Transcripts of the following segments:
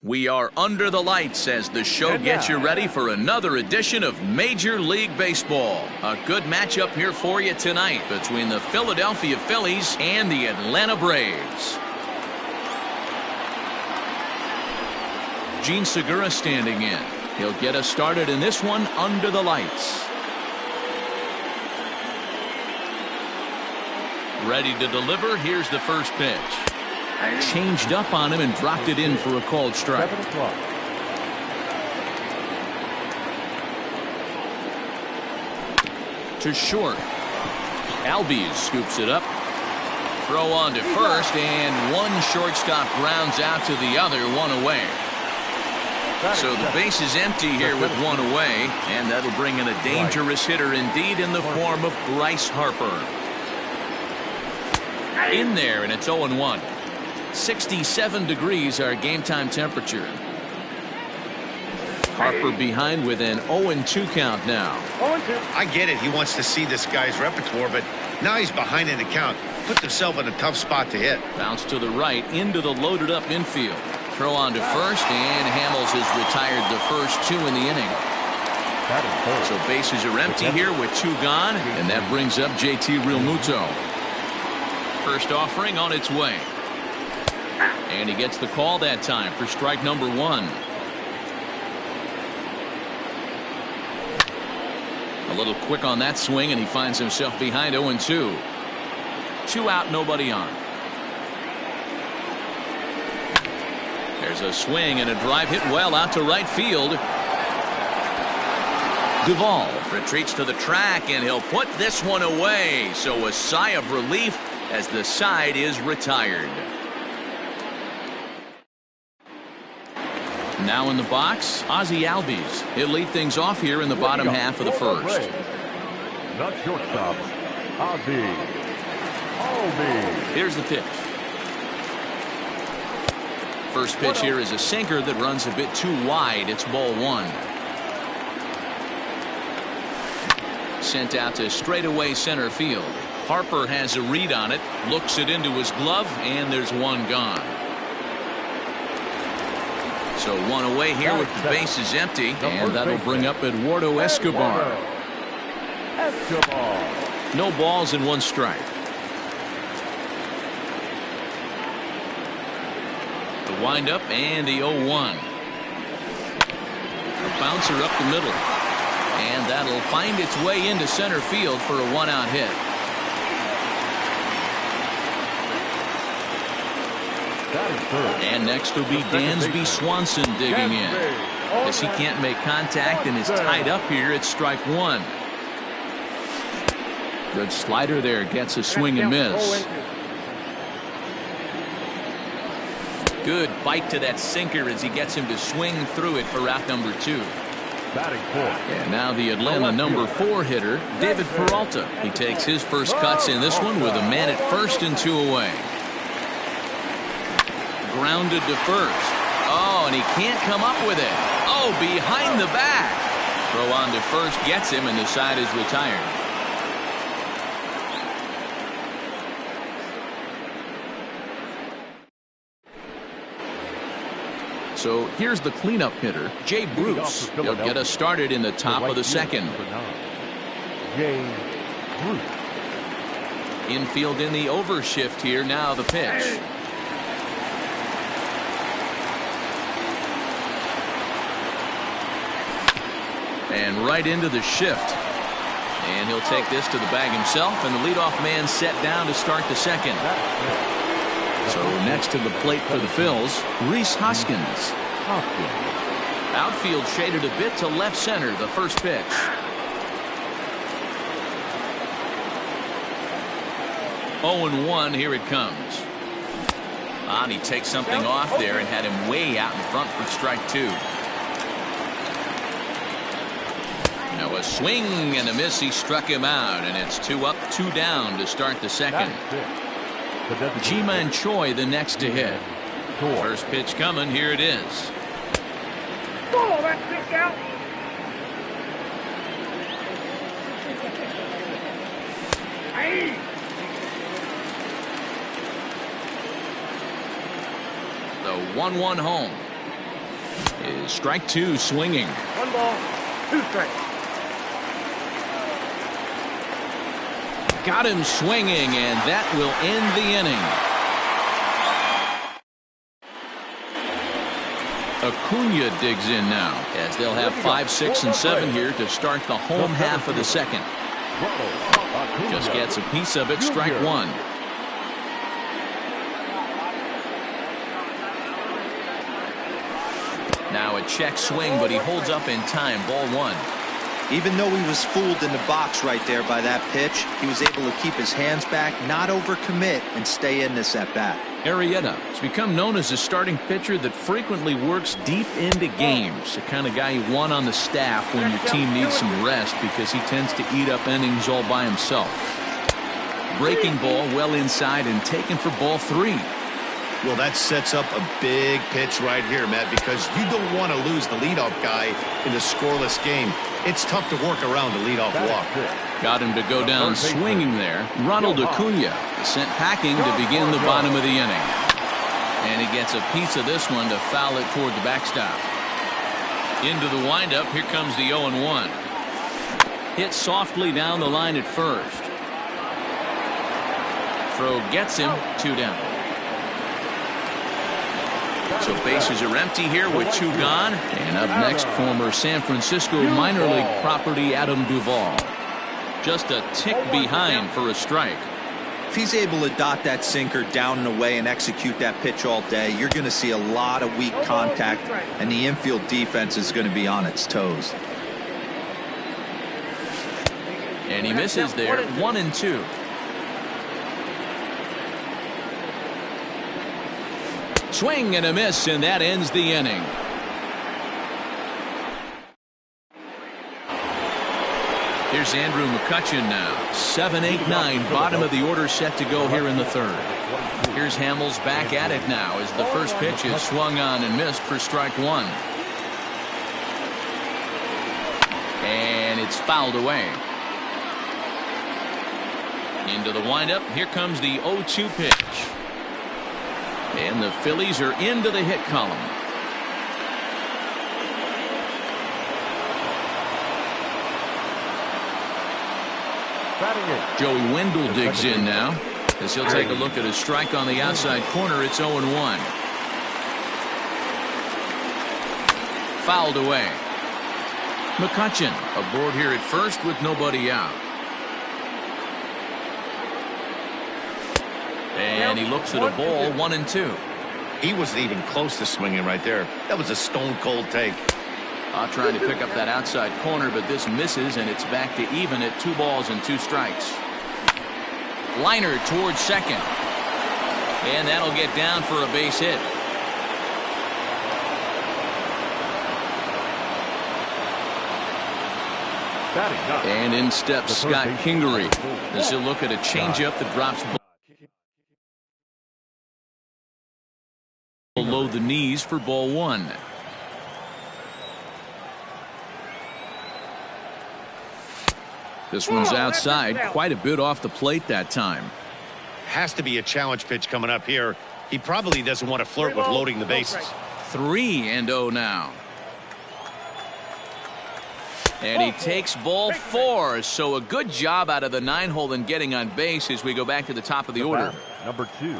We are under the lights as the show gets you ready for another edition of Major League Baseball. A good matchup here for you tonight between the Philadelphia Phillies and the Atlanta Braves. Gene Segura standing in. He'll get us started in this one under the lights. Ready to deliver. Here's the first pitch. Changed up on him and dropped it in for a called strike. To short. Albies scoops it up. Throw on to first, and one shortstop grounds out to the other, one away. So the base is empty here with one away, and that'll bring in a dangerous hitter indeed in the form of Bryce Harper. In there, and it's 0-1. 67 degrees our game time temperature. Harper behind with an 0-2 count now. I get it. He wants to see this guy's repertoire, but now he's behind in the count. Put himself in a tough spot to hit. Bounce to the right into the loaded up infield. Throw on to first, and Hamels has retired the first two in the inning. So bases are empty here with two gone, and that brings up JT Realmuto. First offering on its way. And he gets the call that time for strike number one. A little quick on that swing, and he finds himself behind 0-2. 2 out, nobody on. There's a swing and a drive hit well out to right field. Duvall retreats to the track, and he'll put this one away. So a sigh of relief as the side is retired. Now in the box, Ozzie Albies. He'll lead things off here in the bottom half of the first. The shortstop, Ozzie Albies. Here's the pitch. First pitch here is a sinker that runs a bit too wide. It's ball one. Sent out to straightaway center field. Harper has a read on it, looks it into his glove, and there's one gone. So one away here with the bases empty, and that'll bring up Eduardo Escobar. No balls and one strike. The windup and the 0-1. A bouncer up the middle, and that'll find its way into center field for a one-out hit. And next will be Dansby Swanson digging in. As he can't make contact and is tied up here at strike one. Good slider there, gets a swing and miss. Good bite to that sinker as he gets him to swing through it for out number 2. And now the Atlanta number 4 hitter, David Peralta. He takes his first cuts in this one with a man at first and 2 away. Grounded to first. Oh, and he can't come up with it. Oh, behind the back. Throw on to first gets him, and the side is retired. So here's the cleanup hitter, Jay Bruce. He'll get us started in the top of the second. Jay Bruce. Infield in the overshift here. Now the pitch. And right into the shift. And he'll take this to the bag himself, and the leadoff man set down to start the second. So next to the plate for the Phils, Rhys Hoskins. Outfield shaded a bit to left center, the first pitch. Oh, and 1, here it comes. And he takes something off there and had him way out in front for strike 2. Now a swing and a miss. He struck him out, and it's 2 up, 2 down to start the second. Jima and Choi the next to hit. First pitch coming. Here it is. Follow that pitch out. The 1-1 home. is strike two swinging. 1 ball, 2 strikes. Got him swinging, and that will end the inning. Acuna digs in now, as they'll have 5, 6, and 7 here to start the home half of the second. Just gets a piece of it, strike one. Now a check swing, but he holds up in time, ball one. Even though he was fooled in the box right there by that pitch, he was able to keep his hands back, not overcommit, and stay in this at-bat. Arrieta has become known as a starting pitcher that frequently works deep into games. The kind of guy you want on the staff when your team needs some rest because he tends to eat up innings all by himself. Breaking ball well inside and taken for ball three. Well, that sets up a big pitch right here, Matt, because you don't want to lose the leadoff guy in a scoreless game. It's tough to work around the leadoff walk. Got him to go down swinging there. Ronald Acuna is sent packing to begin the bottom of the inning. And he gets a piece of this one to foul it toward the backstop. Into the windup, here comes the 0-1. Hit softly down the line at first. Throw gets him, 2 down. So bases are empty here with 2 gone. And up next, former San Francisco minor league property Adam Duvall. Just a tick behind for a strike. If he's able to dot that sinker down and away and execute that pitch all day, you're going to see a lot of weak contact, and the infield defense is going to be on its toes. And he misses there, 1-2. Swing and a miss, and that ends the inning. Here's Andrew McCutchen now. 7, 8, 9, bottom of the order set to go here in the third. Here's Hamels back at it now as the first pitch is swung on and missed for strike one. And it's fouled away. Into the windup. Here comes the 0-2 pitch. And the Phillies are into the hit column. Joey Wendell digs in now, as he'll take a look at a strike on the outside corner. It's 0-1. Fouled away. McCutchen aboard here at first with nobody out. And he looks at a ball, 1-2. He wasn't even close to swinging right there. That was a stone-cold take. Trying to pick up that outside corner, but this misses, and it's back to even at 2 balls and 2 strikes. Liner towards second. And that'll get down for a base hit. And in steps Scott Kingery as he'll look at a changeup that drops below the knees for ball one. This one's outside, quite a bit off the plate that time. Has to be a challenge pitch coming up here. He probably doesn't want to flirt with loading the bases. 3-0 now. And he takes ball 4. So a good job out of the 9-hole in getting on base as we go back to the top of the order. Number 2.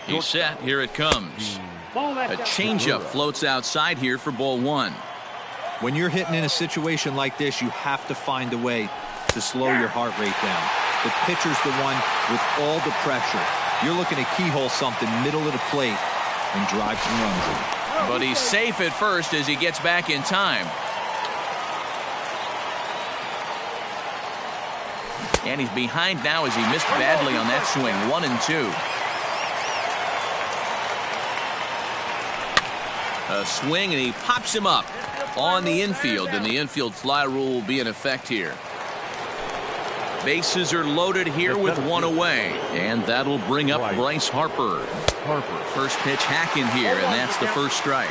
He's set. Here it comes. A changeup floats outside here for ball 1. When you're hitting in a situation like this, you have to find a way to slow your heart rate down. The pitcher's the one with all the pressure. You're looking to keyhole something middle of the plate and drive some runs in. But he's safe at first as he gets back in time. And he's behind now as he missed badly on that swing. 1-2. A swing, and he pops him up on the infield, and the infield fly rule will be in effect here. Bases are loaded here with 1 away, and that'll bring up Bryce Harper. First pitch hack in here, and that's the first strike.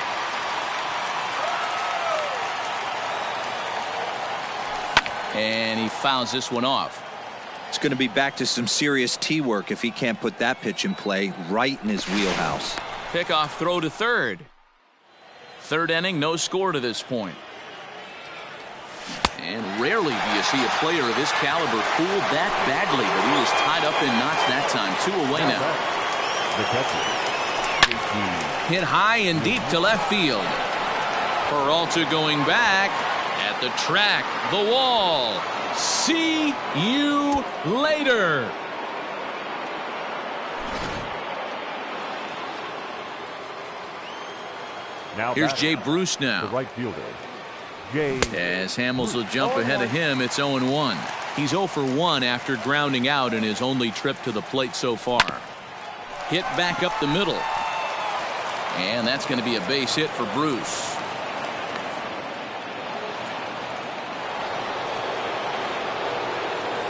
And he fouls this one off. It's going to be back to some serious tee work if he can't put that pitch in play right in his wheelhouse. Pickoff throw to third. Third inning, no score to this point. And rarely do you see a player of this caliber fooled that badly, but he was tied up in knots that time. 2 away now. Hit high and deep to left field. Peralta going back at the track, the wall. See you later. Now here's Jay Bruce now. The right fielder. As Hamels will jump ahead of him, it's 0-1. He's 0 for 1 after grounding out in his only trip to the plate so far. Hit back up the middle. And that's going to be a base hit for Bruce.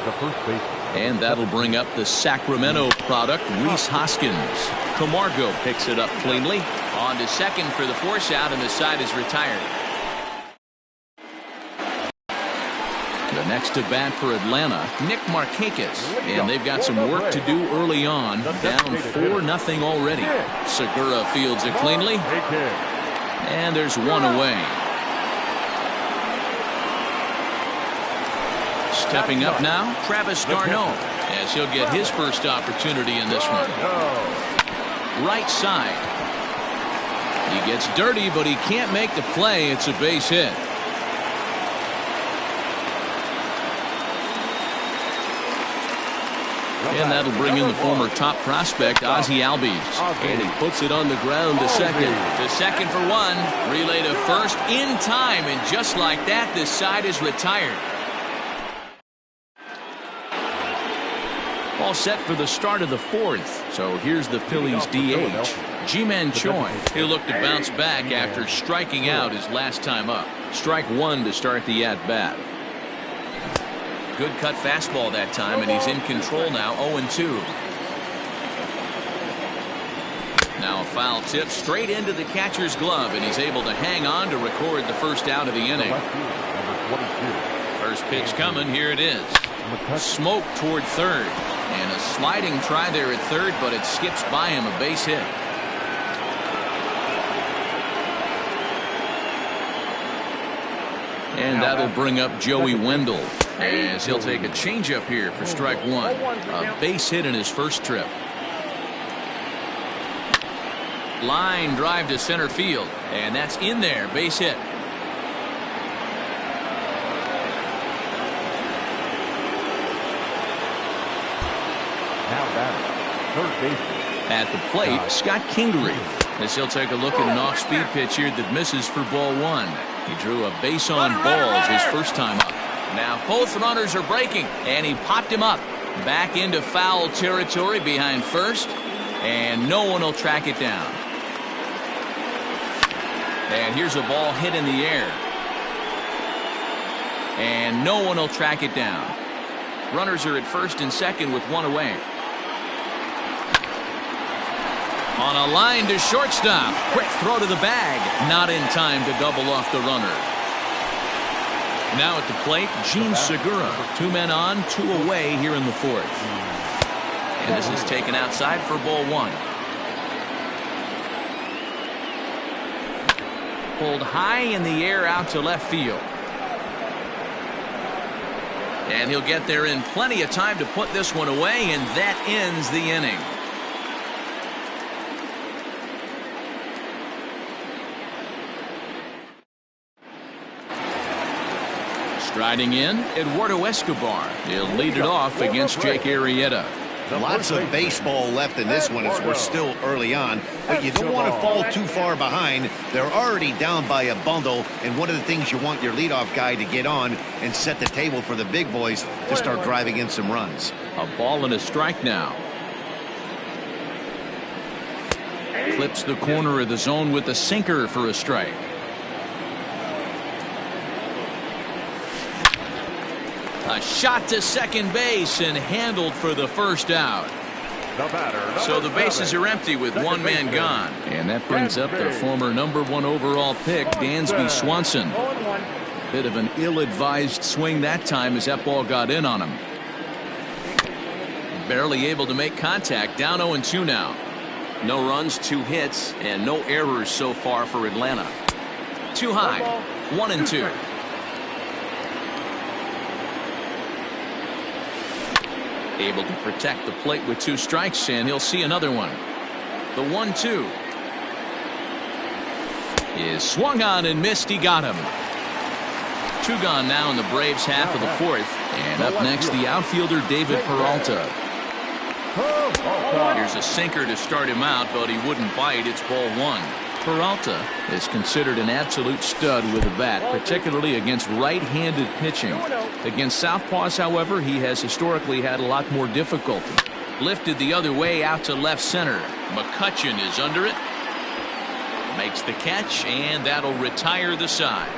The first base. And that'll bring up the Sacramento product, Rhys Hoskins. Camargo picks it up cleanly. On to second for the force out, and the side is retired. The next to bat for Atlanta, Nick Markakis. And they've got some work to do early on. Down 4-0 already. Segura fields it cleanly. And there's one away. Stepping up now, Travis d'Arnaud, as he'll get his first opportunity in this one. Right side. He gets dirty, but he can't make the play. It's a base hit. And that'll bring in the former top prospect, Ozzie Albies. And he puts it on the ground to second. To second for one. Relay to first in time. And just like that, this side is retired. All set for the start of the fourth. So here's the Phillies DH, Ji-Man Choi. He'll look to bounce back after striking out his last time up. Strike one to start the at-bat. Good cut fastball that time, and he's in control now. 0-2. Now a foul tip straight into the catcher's glove, and he's able to hang on to record the first out of the inning. First pitch coming. Here it is. Smoke toward third. And a sliding try there at third, but it skips by him, a base hit. And that'll bring up Joey Wendell, as he'll take a changeup here for strike one. A base hit in his first trip. Line drive to center field, and that's in there, base hit. At the plate, Scott Kingery, as he'll take a look at an off-speed pitch here that misses for ball one. He drew a base on balls his first time up. Now both runners are breaking, and he popped him up. Back into foul territory behind first, and no one will track it down. And here's a ball hit in the air. And no one will track it down. Runners are at first and second with one away. On a line to shortstop. Quick throw to the bag. Not in time to double off the runner. Now at the plate, Gene Segura. 2 men on, 2 away here in the fourth. And this is taken outside for ball one. Pulled high in the air out to left field. And he'll get there in plenty of time to put this one away, and that ends the inning. Striding in, Eduardo Escobar. He'll lead it off against Jake Arrieta. Lots of baseball left in this one as we're still early on, but you don't want to fall too far behind. They're already down by a bundle, and one of the things you want your leadoff guy to get on and set the table for the big boys to start driving in some runs. A ball and a strike now. Clips the corner of the zone with a sinker for a strike. A shot to second base and handled for the first out. So the bases are empty with one man gone. And that brings up the former #1 overall pick, Dansby Swanson. Bit of an ill-advised swing that time as that ball got in on him. Barely able to make contact. Down 0-2 now. No runs, 2 hits, and no errors so far for Atlanta. too high. 1-2. Able to protect the plate with 2 strikes, and he'll see another one. The 1-2 is swung on and missed. He got him. 2 gone now in the Braves' half of the 4th. And up next, the outfielder David Peralta. Here's a sinker to start him out, but he wouldn't bite. It's ball 1. Peralta is considered an absolute stud with a bat, particularly against right-handed pitching. Against southpaws, however, he has historically had a lot more difficulty. Lifted the other way out to left center. McCutchen is under it. Makes the catch, and that'll retire the side.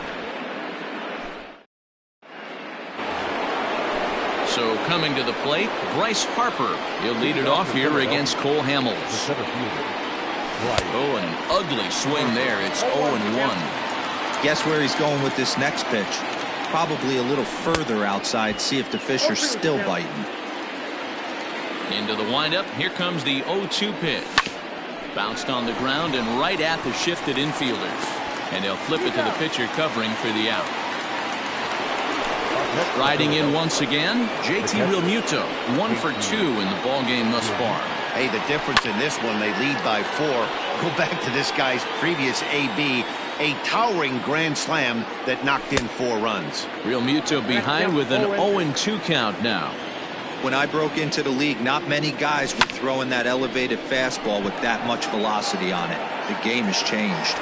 So coming to the plate, Bryce Harper. He'll lead it off here against Cole Hamels. Oh, and an ugly swing there. It's 0-1. Guess where he's going with this next pitch? Probably a little further outside. See if the fish are still biting. Into the windup. Here comes the 0-2 pitch. Bounced on the ground and right at the shifted infielders. And they'll flip it to the pitcher covering for the out. Riding in once again, JT Realmuto. 1 for 2 in the ballgame thus far. Hey, the difference in this one, they lead by 4. Go back to this guy's previous AB, a towering grand slam that knocked in 4 runs. Realmuto behind with an 0-2 count now. When I broke into the league, not many guys were throwing that elevated fastball with that much velocity on it. The game has changed.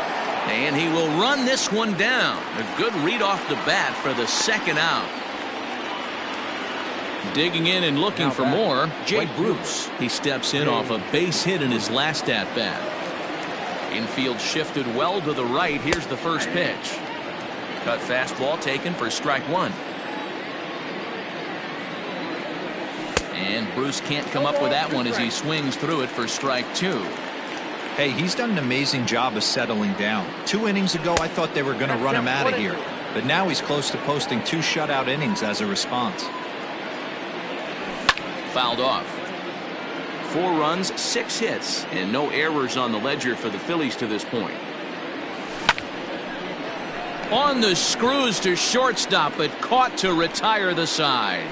And he will run this one down. A good read off the bat for the 2nd out. Digging in and looking for more, Jay Bruce. He steps in off a base hit in his last at-bat. Infield shifted well to the right. Here's the first pitch. Cut fastball taken for strike 1. And Bruce can't come up with that one as he swings through it for strike 2. Hey, he's done an amazing job of settling down. 2 innings ago, I thought they were going to run him out of here. But now he's close to posting 2 shutout innings as a response. Fouled off. 4 runs, 6 hits, and no errors on the ledger for the Phillies to this point. On the screws to shortstop, but caught to retire the side.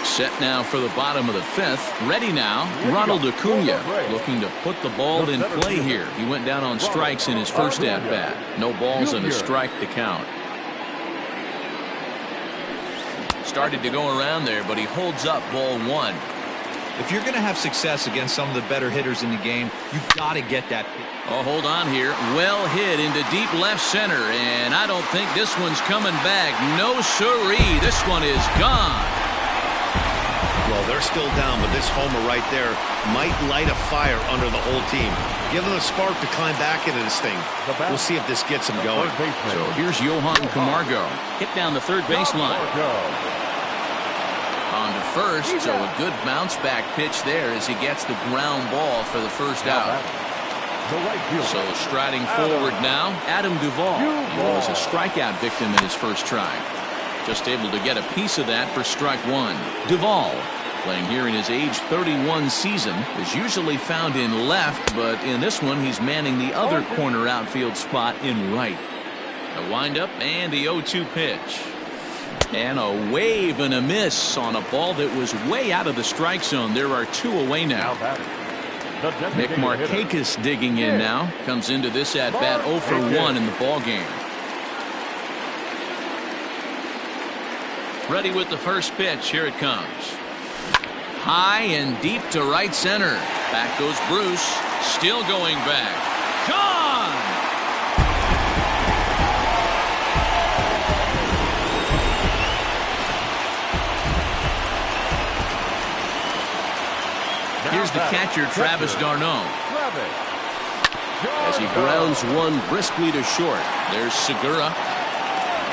Set now for the bottom of the 5th. Ready now, Ronald Acuna looking to put the ball in play here. He went down on strikes in his first at-bat. No balls and a strike to count. Started to go around there, but he holds up ball 1. If you're going to have success against some of the better hitters in the game, you've got to get that. Oh, hold on here. Well hit into deep left center, and I don't think this one's coming back. No siree. This one is gone. Well, they're still down, but this homer right there might light a fire under the whole team. Give them a spark to climb back into this thing. We'll see if this gets them going. So here's Johan Camargo. Hit down the third baseline. On to first, so a good bounce back pitch there as he gets the ground ball for the first out. So striding forward now, Adam Duvall. He was a strikeout victim in his first try. Just able to get a piece of that for strike 1. Duvall, playing here in his age 31 season, is usually found in left, but in this one he's manning the other corner outfield spot in right. A windup and the 0-2 pitch. And a wave and a miss on a ball that was way out of the strike zone. There are 2 away now. Nick Markakis digging in now. Comes into this at bat 0 for 1 in the ball game. Ready with the first pitch. Here it comes. High and deep to right center. Back goes Bruce. Still going back. Gone! Here's the catcher, Travis d'Arnaud. As he grounds one briskly to short. There's Segura.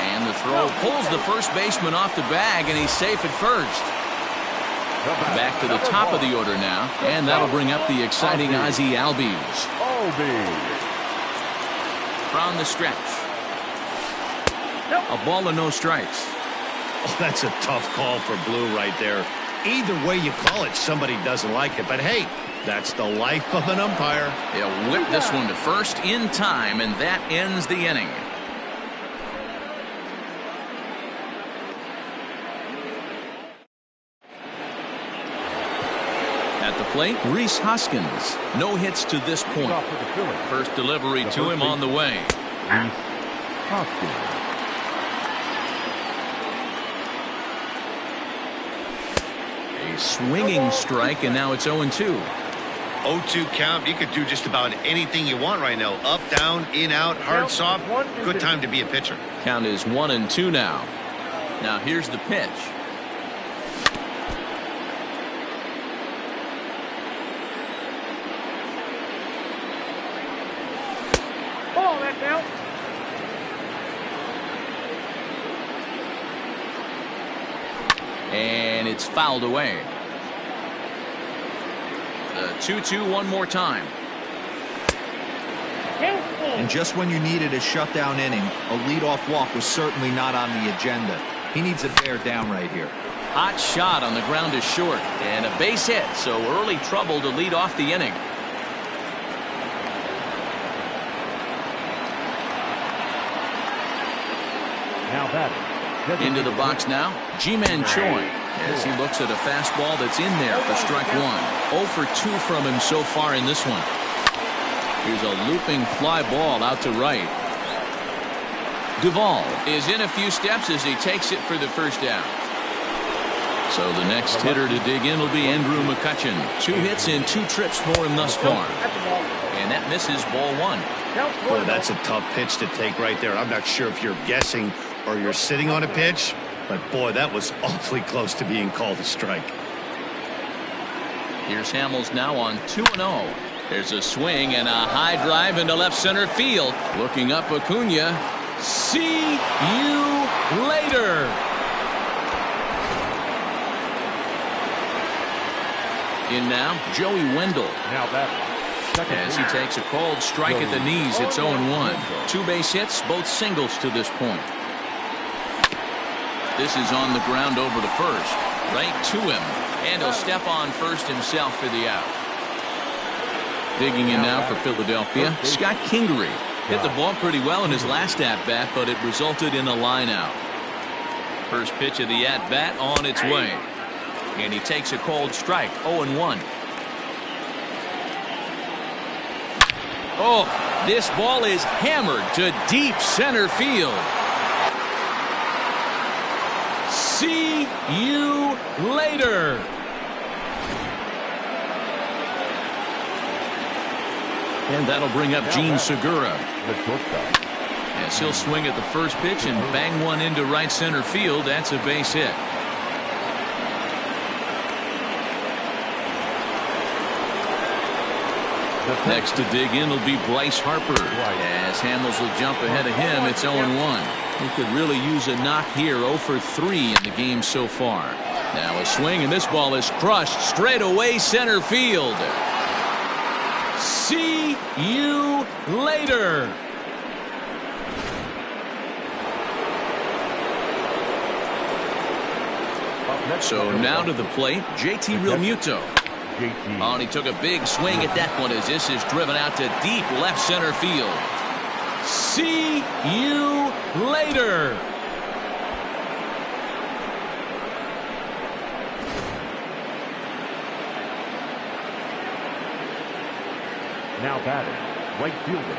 And the throw pulls the first baseman off the bag, and he's safe at first. Back to the top of the order now, and that'll bring up the exciting Ozzie Albies. From the stretch. A ball and no strikes. Oh, that's a tough call for Blue right there. Either way you call it, somebody doesn't like it. But hey, That's the life of an umpire. He'll whip this one to first in time, and that ends the inning. At the plate, Rhys Hoskins. No hits to this point. First delivery to him on the way. Rhys Hoskins. A swinging strike, and now it's 0-2. 0-2 count. You could do just about anything you want right now. Up, down, in, out, hard, soft. Good time to be a pitcher. Count is 1-2 now. Now here's the pitch. Ball, that's out. And it's fouled away. The 2-2 one more time. And just when you needed a shutdown inning, a leadoff walk was certainly not on the agenda. He needs to bear down right here. Hot shot on the ground is short, and a base hit, so early trouble to lead off the inning. Now batting. Into the box now, Ji-Man Choi, as he looks at a fastball that's in there for strike one. 0 for 2 from him so far in this one. Here's a looping fly ball out to right. Duvall is in a few steps as he takes it for the first down. So the next hitter to dig in will be Andrew McCutchen. 2 hits and 2 trips for him thus far. And that misses ball 1. Boy, that's a tough pitch to take right there. I'm not sure if you're guessing or you're sitting on a pitch, but boy, that was awfully close to being called a strike. Here's Hamels now on 2-0. There's a swing and a high drive into left center field. Looking up, Acuna. See you later. In now, Joey Wendell. Now batting. As he takes a cold strike at the knees, it's 0-1. 2 base hits, both singles to this point. This is on the ground over to first. Right to him. And he'll step on first himself for the out. Digging in now for Philadelphia, Scott Kingery. Hit the ball pretty well in his last at-bat, but it resulted in a line out. First pitch of the at-bat on its way. And he takes a cold strike, 0-1. Oh, this ball is hammered to deep center field. See you later. And that'll bring up Gene Segura. As he'll swing at the first pitch and bang one into right center field. That's a base hit. Next to dig in will be Bryce Harper. As Hamels will jump ahead of him, it's 0-1. He could really use a knock here. 0 for 3 in the game so far. Now a swing, and this ball is crushed straight away center field. See you later. So now to the plate, JT Realmuto. Oh, and he took a big swing at that one as this is driven out to deep left center field. See you later. Now batting, right fielder,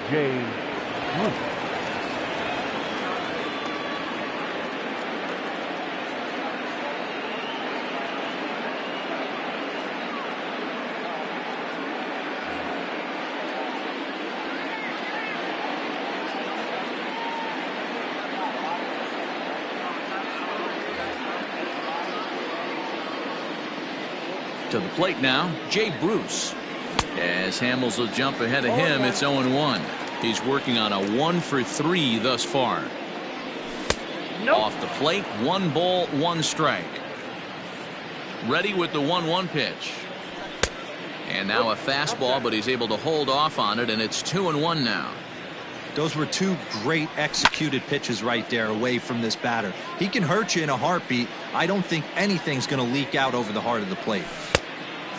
Jay Bruce. To the plate now, Jay Bruce. As Hamels will jump ahead of him, it's 0-1. He's working on a 1 for 3 thus far. Off the plate, 1 ball, 1 strike. Ready with the 1-1 pitch. And now a fastball, but he's able to hold off on it, and it's 2-1 now. Those were 2 great executed pitches right there away from this batter. He can hurt you in a heartbeat. I don't think anything's going to leak out over the heart of the plate.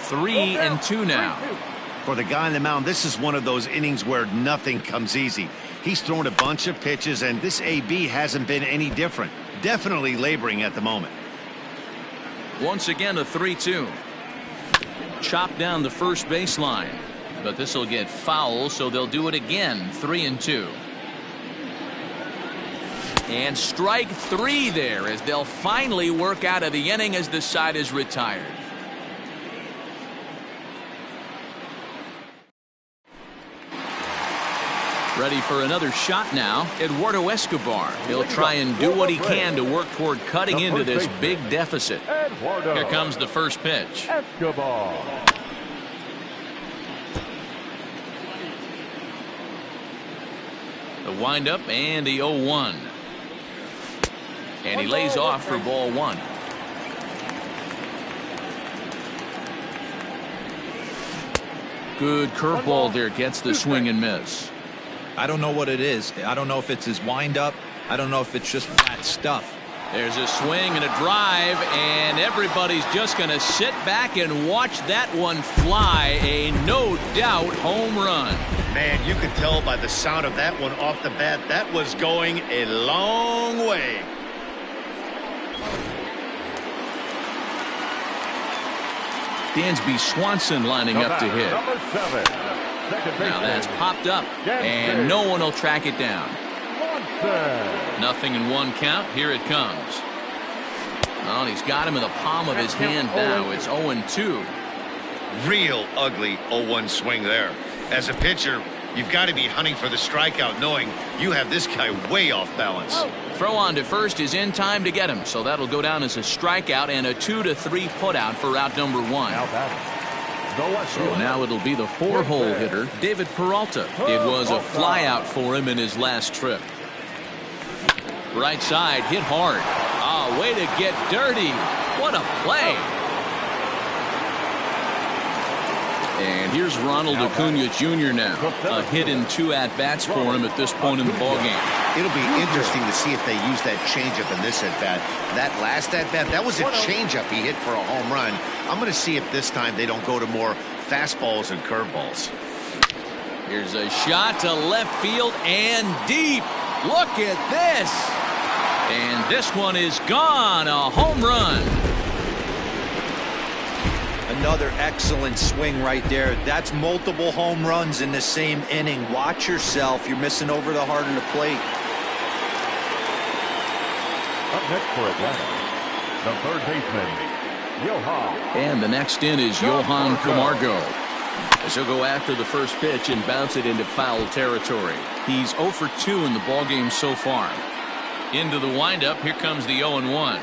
3-2 now. For the guy on the mound, this is one of those innings where nothing comes easy. He's thrown a bunch of pitches, and this AB hasn't been any different. Definitely laboring at the moment. Once again, a 3-2. Chop down the first baseline, but this will get foul, so they'll do it again. 3-2. And strike 3 there as they'll finally work out of the inning as the side is retired. Ready for another shot now, Eduardo Escobar. He'll try and do what he can to work toward cutting into this big deficit. Here comes the first pitch. Escobar. The windup and the 0-1. And he lays off for ball 1. Good curveball there, gets the swing and miss. I don't know what it is. I don't know if it's his windup. I don't know if it's just flat stuff. There's a swing and a drive, and everybody's just going to sit back and watch that one fly. A no doubt home run. Man, you could tell by the sound of that one off the bat, that was going a long way. Dansby Swanson lining up to hit. Number 7. Now that's popped up, and no one will track it down. Nothing in 1 count. Here it comes. Well, he's got him in the palm of his hand now. It's 0-2. Real ugly 0-1 swing there. As a pitcher, you've got to be hunting for the strikeout, knowing you have this guy way off balance. Throw on to first is in time to get him, so that'll go down as a strikeout and a 2-3 putout for out number 1. So now it'll be the 4-hole hitter, David Peralta. It was a flyout for him in his last trip. Right side, hit hard. Ah, way to get dirty. What a play. And here's Ronald Acuna Jr. now. A hit in 2 at-bats for him at this point in the ballgame. It'll be interesting to see if they use that changeup in this at-bat. That last at-bat, that was a changeup he hit for a home run. I'm going to see if this time they don't go to more fastballs and curveballs. Here's a shot to left field and deep. Look at this. And this one is gone. A home run. Another excellent swing right there. That's multiple home runs in the same inning. Watch yourself. You're missing over the heart of the plate. Up next for Atlanta, the third baseman, Johan. And the next in is Johan Camargo. As he'll go after the first pitch and bounce it into foul territory. He's 0 for 2 in the ballgame so far. Into the windup. Here comes the 0-1.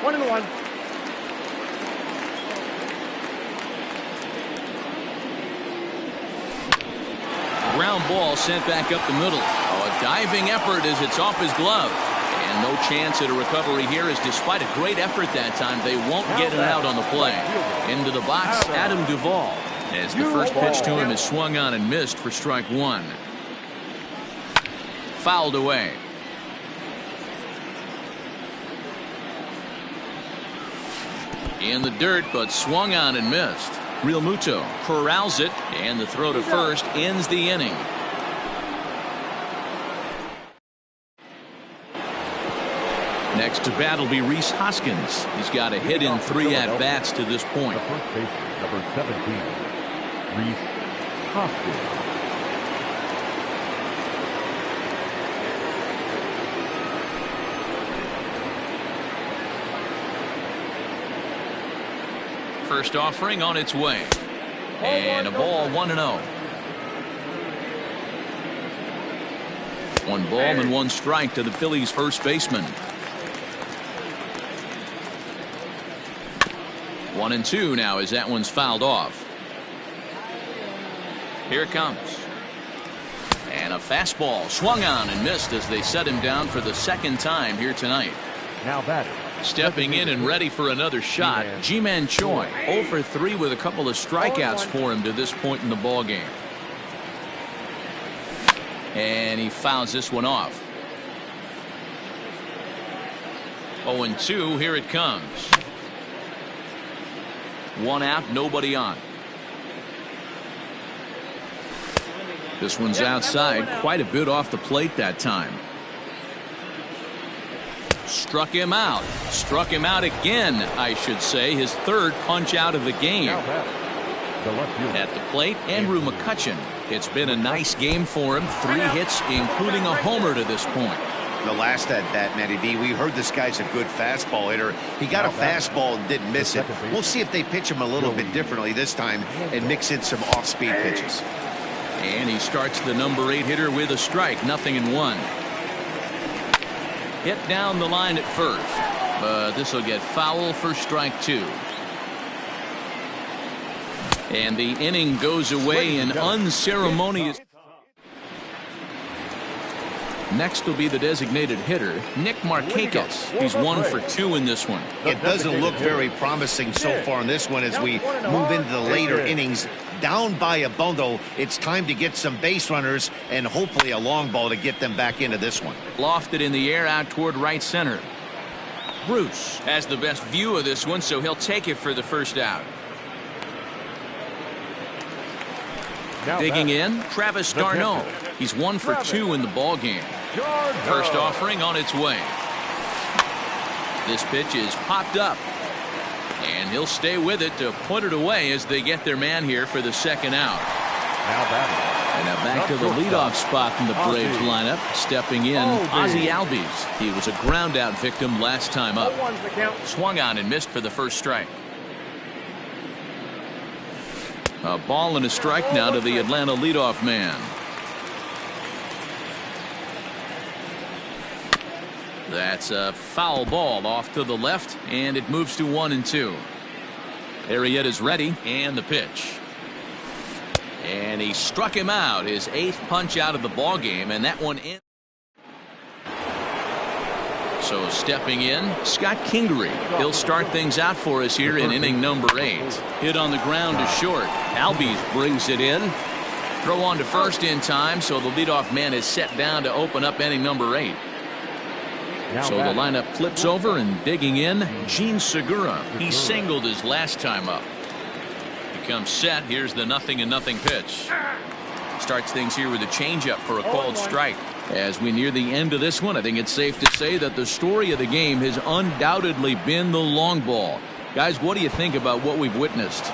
1-1. Ground ball sent back up the middle. Oh, a diving effort as it's off his glove. And no chance at a recovery here, as despite a great effort that time, they won't get it out on the play. Into the box, Adam Duvall, as the first pitch to him is swung on and missed for strike 1. Fouled away. In the dirt, but swung on and missed. Real Muto corrals it, and the throw to first ends the inning. Next to bat will be Rhys Hoskins. He's got a hit in 3 at-bats to this point. The first baseman, number 17, Rhys Hoskins. First offering on its way. And a ball 1-0. 1 ball and 1 strike to the Phillies first baseman. 1-2 now as that one's fouled off. Here it comes. And a fastball swung on and missed as they set him down for the second time here tonight. Now batting. Stepping in and ready for another shot, Ji-Man Choi, 0 for 3 with a couple of strikeouts for him to this point in the ballgame. And he fouls this one off. 0-2, here it comes. One out, nobody on. This one's outside, quite a bit off the plate that time. Struck him out. Struck him out again, I should say. His third punch out of the game. At the plate, Andrew McCutchen. It's been a nice game for him. 3 hits, including a homer to this point. The last at bat, Matty B, we heard this guy's a good fastball hitter. He got a fastball and didn't miss it. We'll see if they pitch him a little bit differently this time and mix in some off-speed pitches. And he starts the number 8 hitter with a strike, 0-1. Hit down the line at first, but this will get foul for strike 2. And the inning goes away in unceremonious. Next will be the designated hitter, Nick Markakis. He's 1 for 2 in this one. It doesn't look very promising so far in this one as we move into the later innings. Down by a bundle, it's time to get some base runners and hopefully a long ball to get them back into this one. Lofted in the air out toward right center. Bruce has the best view of this one, so he'll take it for the first out. Digging in, Travis d'Arnaud. He's 1 for 2 in the ball game. First offering on its way. This pitch is popped up. And he'll stay with it to put it away as they get their man here for the second out. And now back to the leadoff spot in the Braves lineup. Stepping in, Ozzie Albies. He was a ground out victim last time up. Swung on and missed for the first strike. A ball and a strike now to the Atlanta leadoff man. That's a foul ball off to the left, and it moves to 1-2. Arrieta's ready, and the pitch. And he struck him out, his 8th punch out of the ball game, and that one in. So stepping in, Scott Kingery. He'll start things out for us here in inning number 8. Hit on the ground to short. Albies brings it in. Throw on to first in time, so the leadoff man is set down to open up inning number 8. So the lineup flips over, and digging in, Gene Segura. He singled his last time up. He comes set. Here's the 0-0 pitch. Starts things here with a changeup for a called strike. As we near the end of this one, I think it's safe to say that the story of the game has undoubtedly been the long ball. Guys, what do you think about what we've witnessed?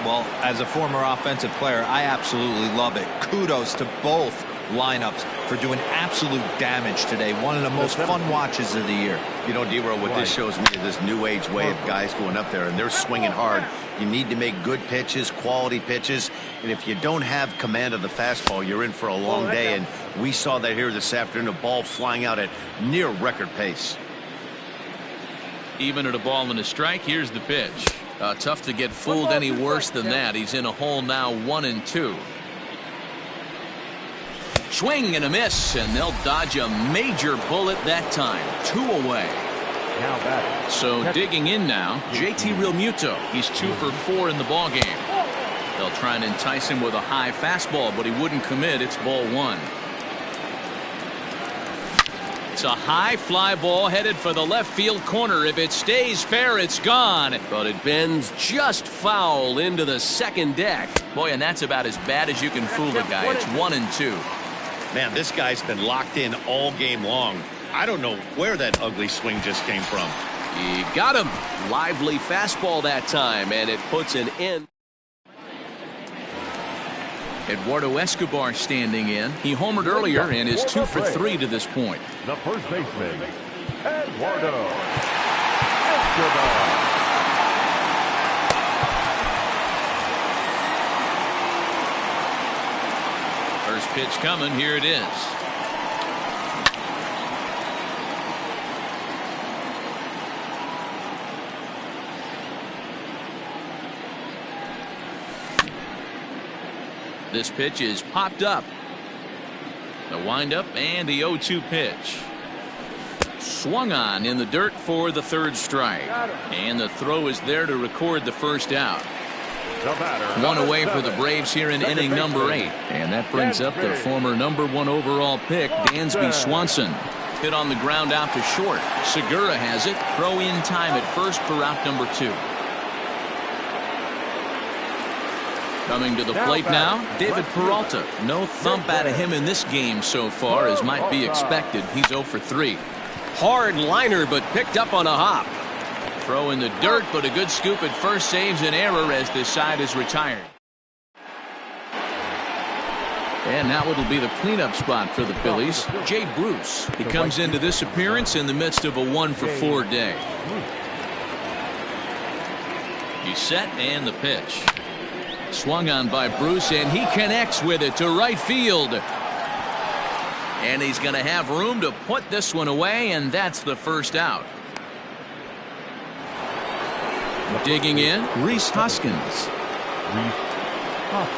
Well, as a former offensive player, I absolutely love it. Kudos to both lineups for doing absolute damage today. One of the most fun watches of the year. You know, D-Row, what this shows me is this new age way of guys going up there, and they're swinging hard. You need to make good pitches, quality pitches, and if you don't have command of the fastball, you're in for a long day, and we saw that here this afternoon, a ball flying out at near record pace. Even at a ball and a strike, here's the pitch. Tough to get fooled any worse than that. He's in a hole now, 1-2. Swing and a miss, and they'll dodge a major bullet that time. 2 away. So digging in now, JT Realmuto. He's 2 for 4 in the ball game. They'll try and entice him with a high fastball, but he wouldn't commit. It's ball 1. It's a high fly ball headed for the left field corner. If it stays fair, it's gone. But it bends just foul into the second deck. Boy, and that's about as bad as you can fool a guy. It's 1-2. Man, this guy's been locked in all game long. I don't know where that ugly swing just came from. He got him. Lively fastball that time, and it puts an end. Eduardo Escobar standing in. He homered earlier and is 2 for 3 to this point. The first baseman, Eduardo Escobar. First pitch coming. Here it is. This pitch is popped up. The windup and the 0-2 pitch. Swung on in the dirt for the third strike. And the throw is there to record the first out. One away for the Braves here in inning number 8. And that brings up the former number 1 overall pick, Dansby Swanson. Hit on the ground out to short. Segura has it. Throw in time at first for out number 2. Coming to the plate now, David Peralta. No thump out of him in this game so far, as might be expected. He's 0 for 3. Hard liner, but picked up on a hop. Throw in the dirt, but a good scoop at first saves an error as this side is retired. And now it'll be the cleanup spot for the Phillies. Jay Bruce. He comes into this appearance in the midst of a 1 for 4 day. He's set and the pitch. Swung on by Bruce, and he connects with it to right field. And he's going to have room to put this one away, and that's the first out. Digging in, Rhys Hoskins.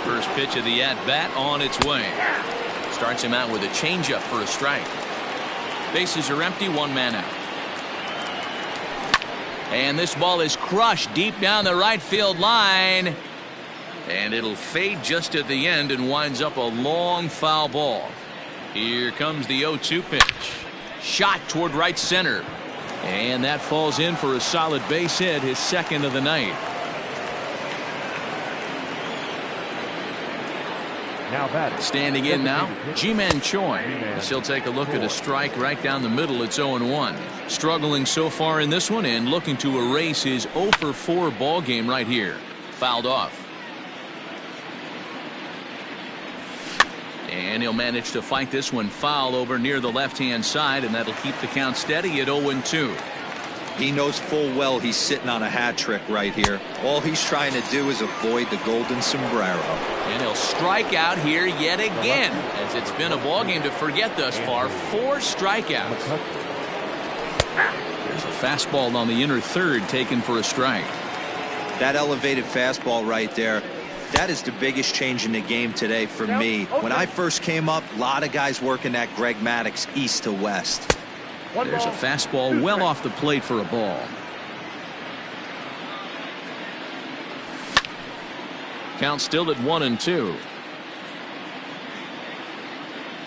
First pitch of the at-bat on its way. Starts him out with a changeup for a strike. Bases are empty, 1 man out. And this ball is crushed deep down the right field line. And it'll fade just at the end and winds up a long foul ball. Here comes the 0-2 pitch. Shot toward right center. And that falls in for a solid base hit, his second of the night. Standing in now, Ji-Man Choi. He'll take a look at a strike right down the middle. It's 0-1. Struggling so far in this one and looking to erase his 0 for 4 ball game right here. Fouled off. And he'll manage to fight this one foul over near the left-hand side, and that'll keep the count steady at 0-2. He knows full well he's sitting on a hat trick right here. All he's trying to do is avoid the golden sombrero. And he'll strike out here yet again, as it's been a ball game to forget thus far. 4 strikeouts. There's a fastball on the inner third taken for a strike. That elevated fastball right there, that is the biggest change in the game today for me. When I first came up, a lot of guys working that Greg Maddux east to west. There's a fastball well off the plate for a ball. Count still at 1-2.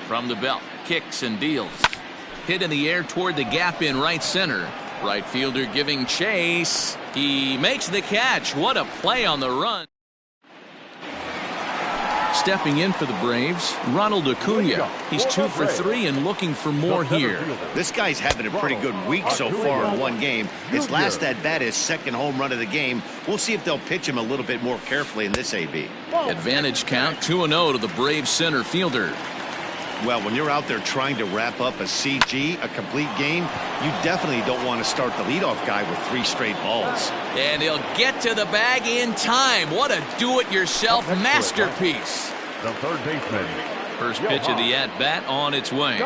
From the belt, kicks and deals. Hit in the air toward the gap in right center. Right fielder giving chase. He makes the catch. What a play on the run. Stepping in for the Braves, Ronald Acuna. He's 2 for 3 and looking for more here. This guy's having a pretty good week so far in one game. His last at-bat is second home run of the game. We'll see if they'll pitch him a little bit more carefully in this AB. Advantage count 2-0 to the Braves center fielder. Well, when you're out there trying to wrap up a CG, a complete game, you definitely don't want to start the leadoff guy with 3 straight balls. And he'll get to the bag in time. What a do-it-yourself masterpiece. The third baseman. First pitch of the at-bat on its way.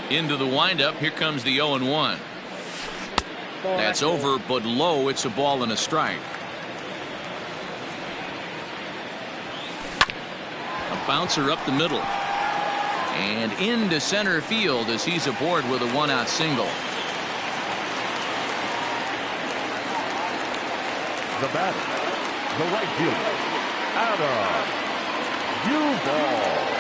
Into the windup. Here comes the 0-1. That's over, but low. It's a ball and a strike. A bouncer up the middle. And into center field as he's aboard with a 1-out single. The batter, the right fielder, Adam Duvall.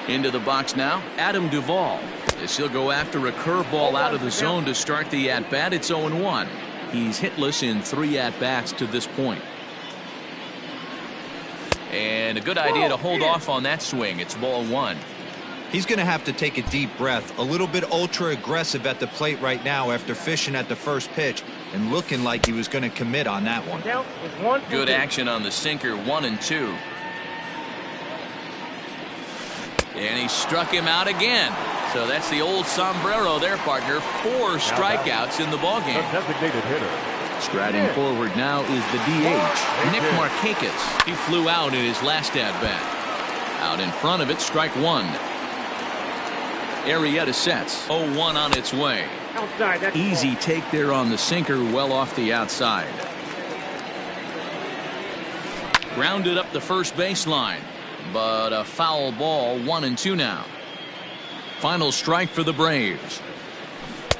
Into the box now, Adam Duvall. As he'll go after a curveball out of the zone to start the at-bat. It's 0-1. He's hitless in 3 at-bats to this point. And a good idea to hold off on that swing. It's ball 1. He's going to have to take a deep breath. A little bit ultra aggressive at the plate right now after fishing at the first pitch and looking like he was going to commit on that one. Good action on the sinker, 1-2. And he struck him out again. So that's the old sombrero there, partner. 4 strikeouts in the ballgame. Designated hitter. Striding forward now is the DH, Nick Markakis. He flew out in his last at-bat. Out in front of it, strike 1. Arrieta sets. 0-1 on its way. Easy take there on the sinker, well off the outside. Grounded up the first baseline. But a foul ball, 1-2 now. Final strike for the Braves.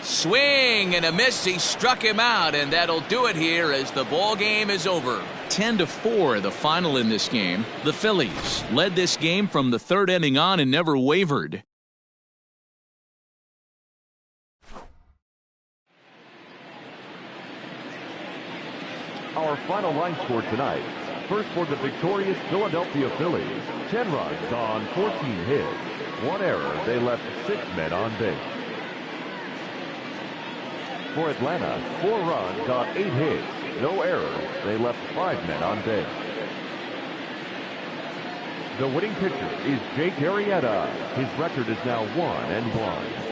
Swing and a miss. He struck him out, and that'll do it here as the ball game is over. 10-4, the final in this game. The Phillies led this game from the third inning on and never wavered. Our final line score tonight. First for the victorious Philadelphia Phillies, 10 runs on 14 hits. 1 error, they left 6 men on base. For Atlanta, 4 runs on 8 hits. No errors, they left 5 men on base. The winning pitcher is Jake Arrieta. His record is now 1-1.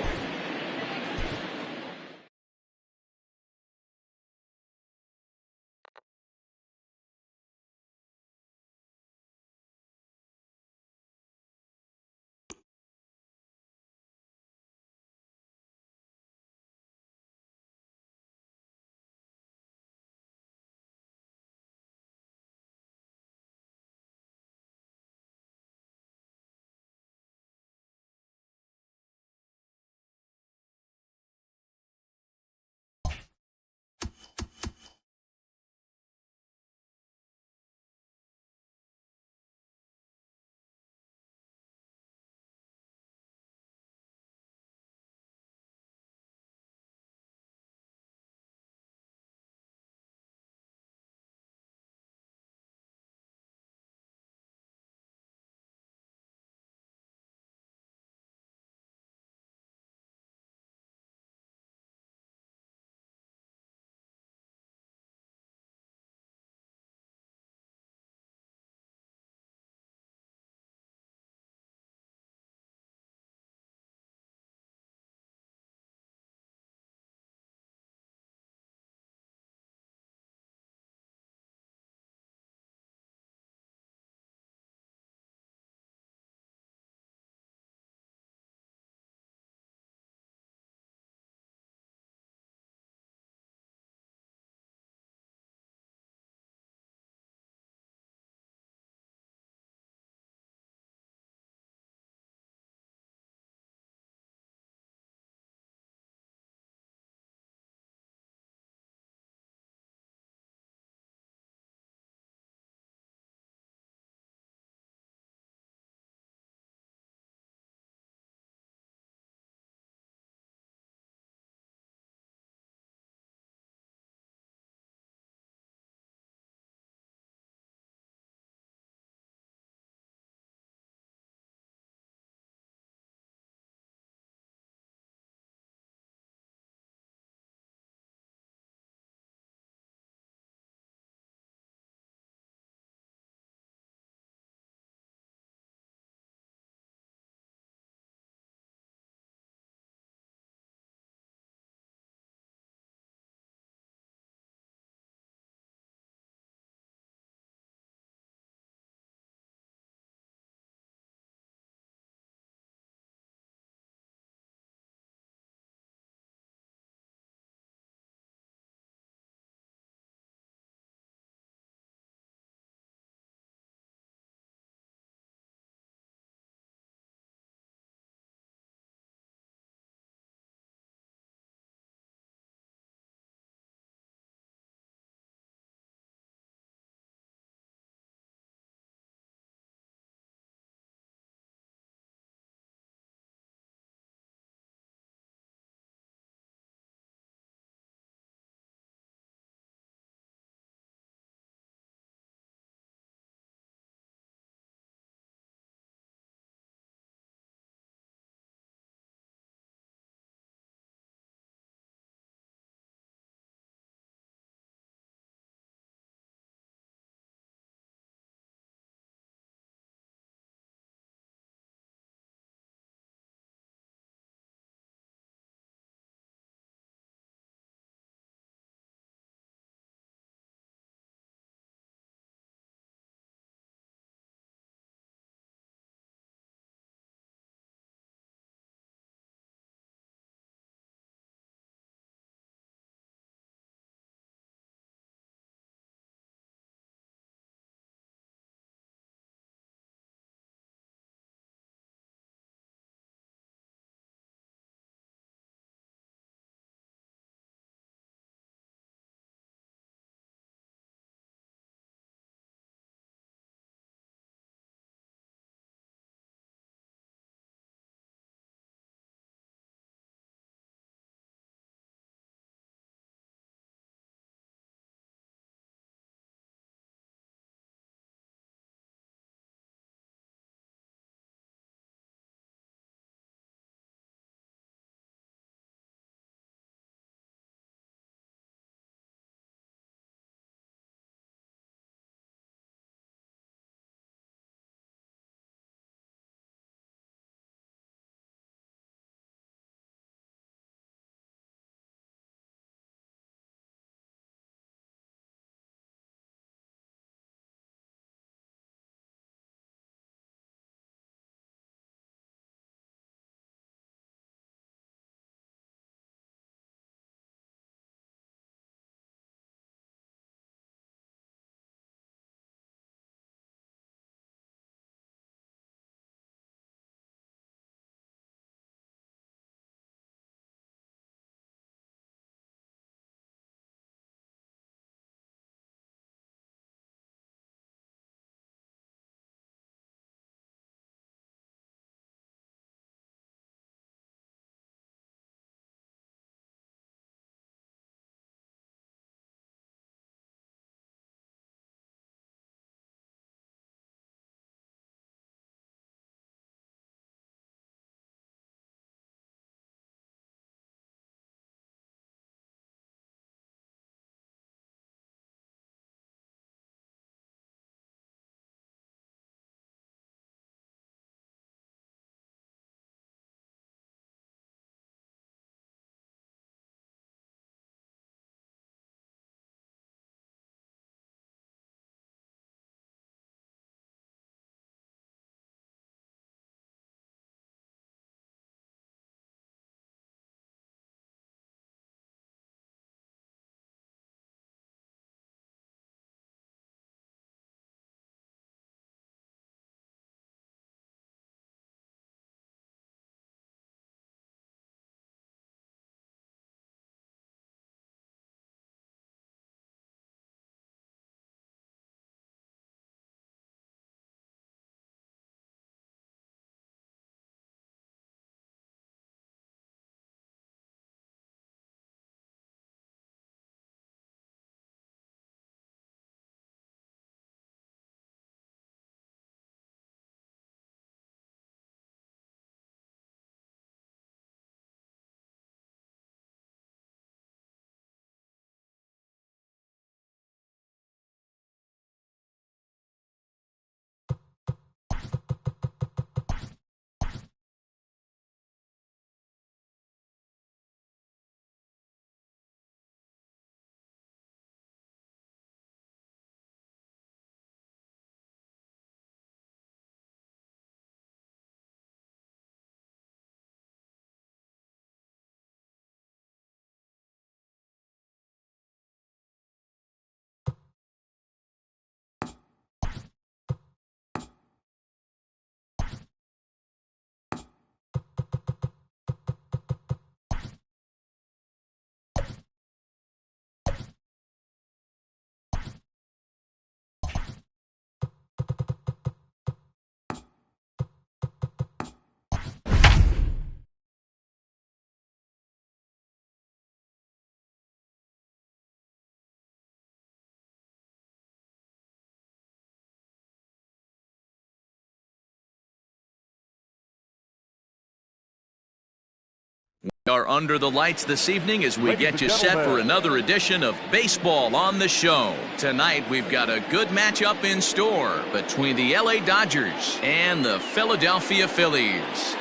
Are under the lights this evening as we get you set for another edition of Baseball on the Show. Tonight we've got a good matchup in store between the LA Dodgers and the Philadelphia Phillies.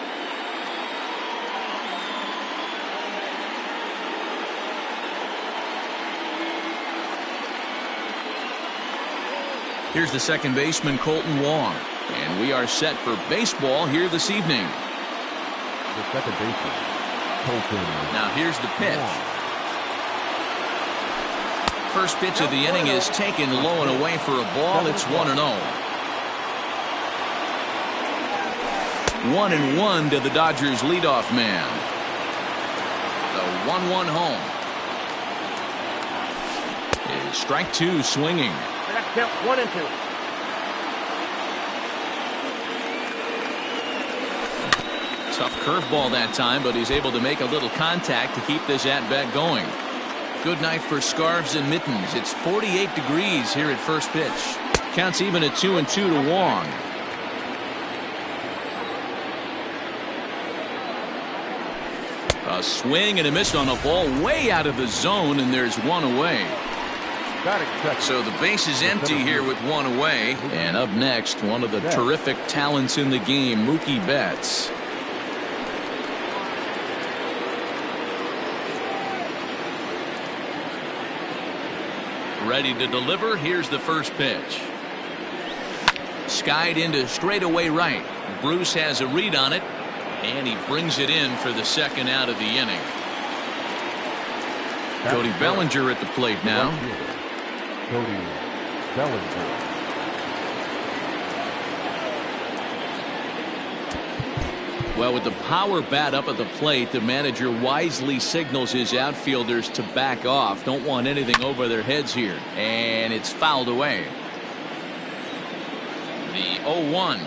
Here's the second baseman, Colton Wong, and we are set for baseball here this evening. The second baseman, Colton. Now here's the pitch. First pitch of the inning is taken low and away for a ball. It's 1-0. 1-1 to the Dodgers leadoff man. The 1-1 home. Is strike two swinging. Count 1 and 2. Tough curveball that time, but he's able to make a little contact to keep this at-bat going. Good night for scarves and mittens. It's 48 degrees here at first pitch. Counts even at 2-2 to Wong. A swing and a miss on a ball way out of the zone, and there's one away. So the base is empty here with one away. And up next, one of the terrific talents in the game, Mookie Betts. Ready to deliver. Here's the first pitch. Skied into straightaway right. Bruce has a read on it, and he brings it in for the second out of the inning. Cody Bellinger at the plate now. Cody Bellinger. Well, with the power bat up at the plate, the manager wisely signals his outfielders to back off. Don't want anything over their heads here. And it's fouled away. The 0-1.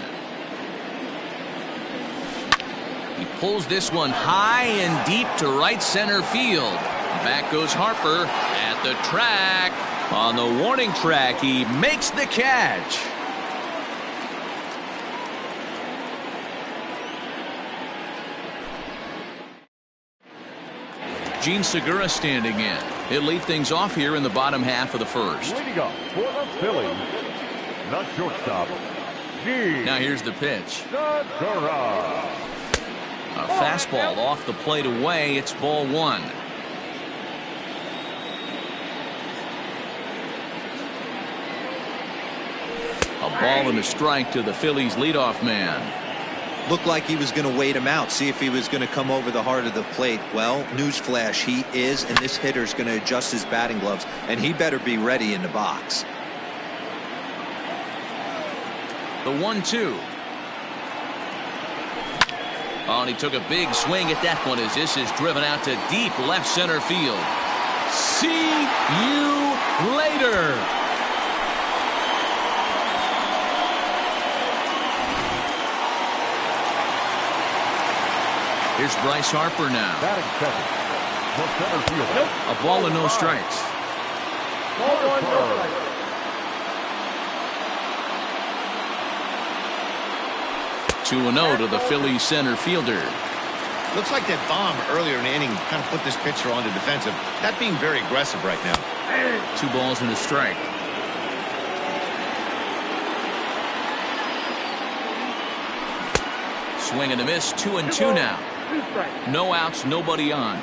He pulls this one high and deep to right center field. Back goes Harper at the track. On the warning track, he makes the catch. Gene Segura standing in. He'll lead things off here in the bottom half of the first. Leading up for the Phillies, the shortstop, Gene. Now here's the pitch. Segura. A fastball off the plate away. It's ball one. A ball and a strike to the Phillies leadoff man. Looked like he was going to wait him out, see if he was going to come over the heart of the plate. Well, newsflash, he is, and this hitter's going to adjust his batting gloves, and he better be ready in the box. The 1-2. Oh, and he took a big swing at that one as this is driven out to deep left center field. See you later. Here's Bryce Harper now. Batting second. The center fielder. A ball and no strikes. Ball 1, no strikes. 2-0 to the Phillies center fielder. Looks like that bomb earlier in the inning kind of put this pitcher on the defensive. That being very aggressive right now. 2 balls and a strike. Swing and a miss. 2-2 now. 2 strikes. No outs, nobody on.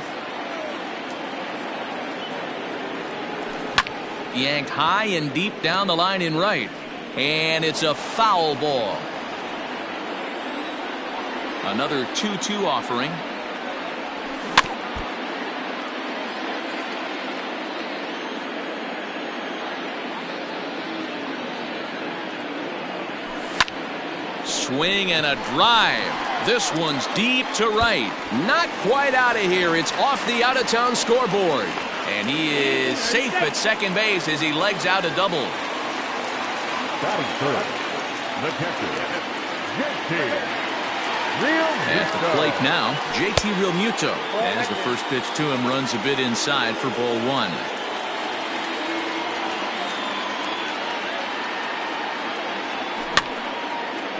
Yanked high and deep down the line in right. And it's a foul ball. Another 2-2 offering. Swing and a drive. This one's deep to right. Not quite out of here. It's off the out-of-town scoreboard. And he is safe at second base as he legs out a double. Batting third. The catcher, JT At the plate now, JT Realmuto. As the first pitch to him runs a bit inside for ball one.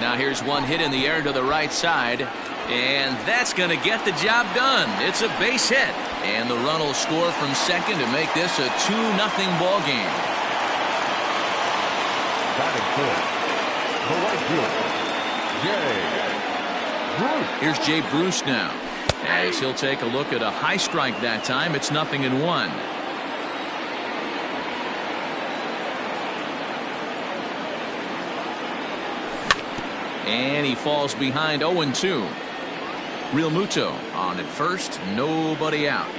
Now here's one hit in the air to the right side. And that's going to get the job done. It's a base hit. And the run will score from second to make this a 2-0 ball game. Batting fourth, the right fielder, Jay Bruce. Here's Jay Bruce now, as he'll take a look at a high strike that time. It's 0-1. And he falls behind 0-2. Real Muto on at first, nobody out.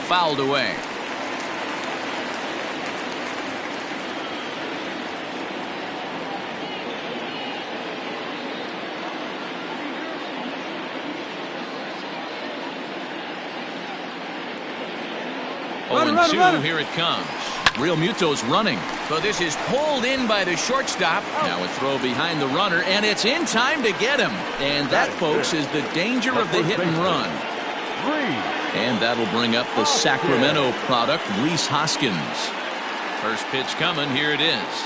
Fouled away. Run, here it comes. Real Muto's running, but this is pulled in by the shortstop. Now a throw behind the runner, and it's in time to get him. And that, folks, is the danger of the hit and run. And that'll bring up the Sacramento product, Rhys Hoskins. First pitch coming. Here it is.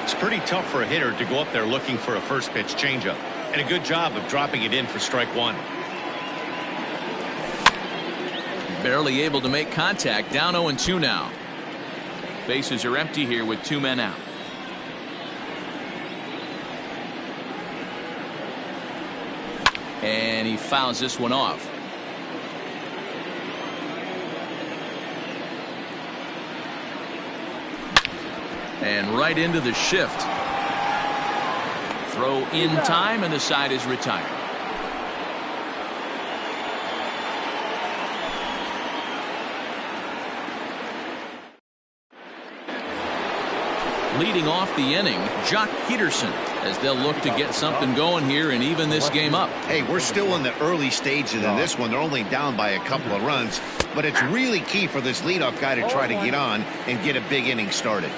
It's pretty tough for a hitter to go up there looking for a first pitch changeup. And a good job of dropping it in for strike one. Barely able to make contact. Down 0-2 now. Bases are empty here with 2 men out. And he fouls this one off. And right into the shift. Throw in time, and the side is retired. Leading off the inning, Jock Peterson, as they'll look to get something going here and even this game up. Hey, we're still in the early stages in this one. They're only down by a couple of runs, but it's really key for this leadoff guy to try to get on and get a big inning started.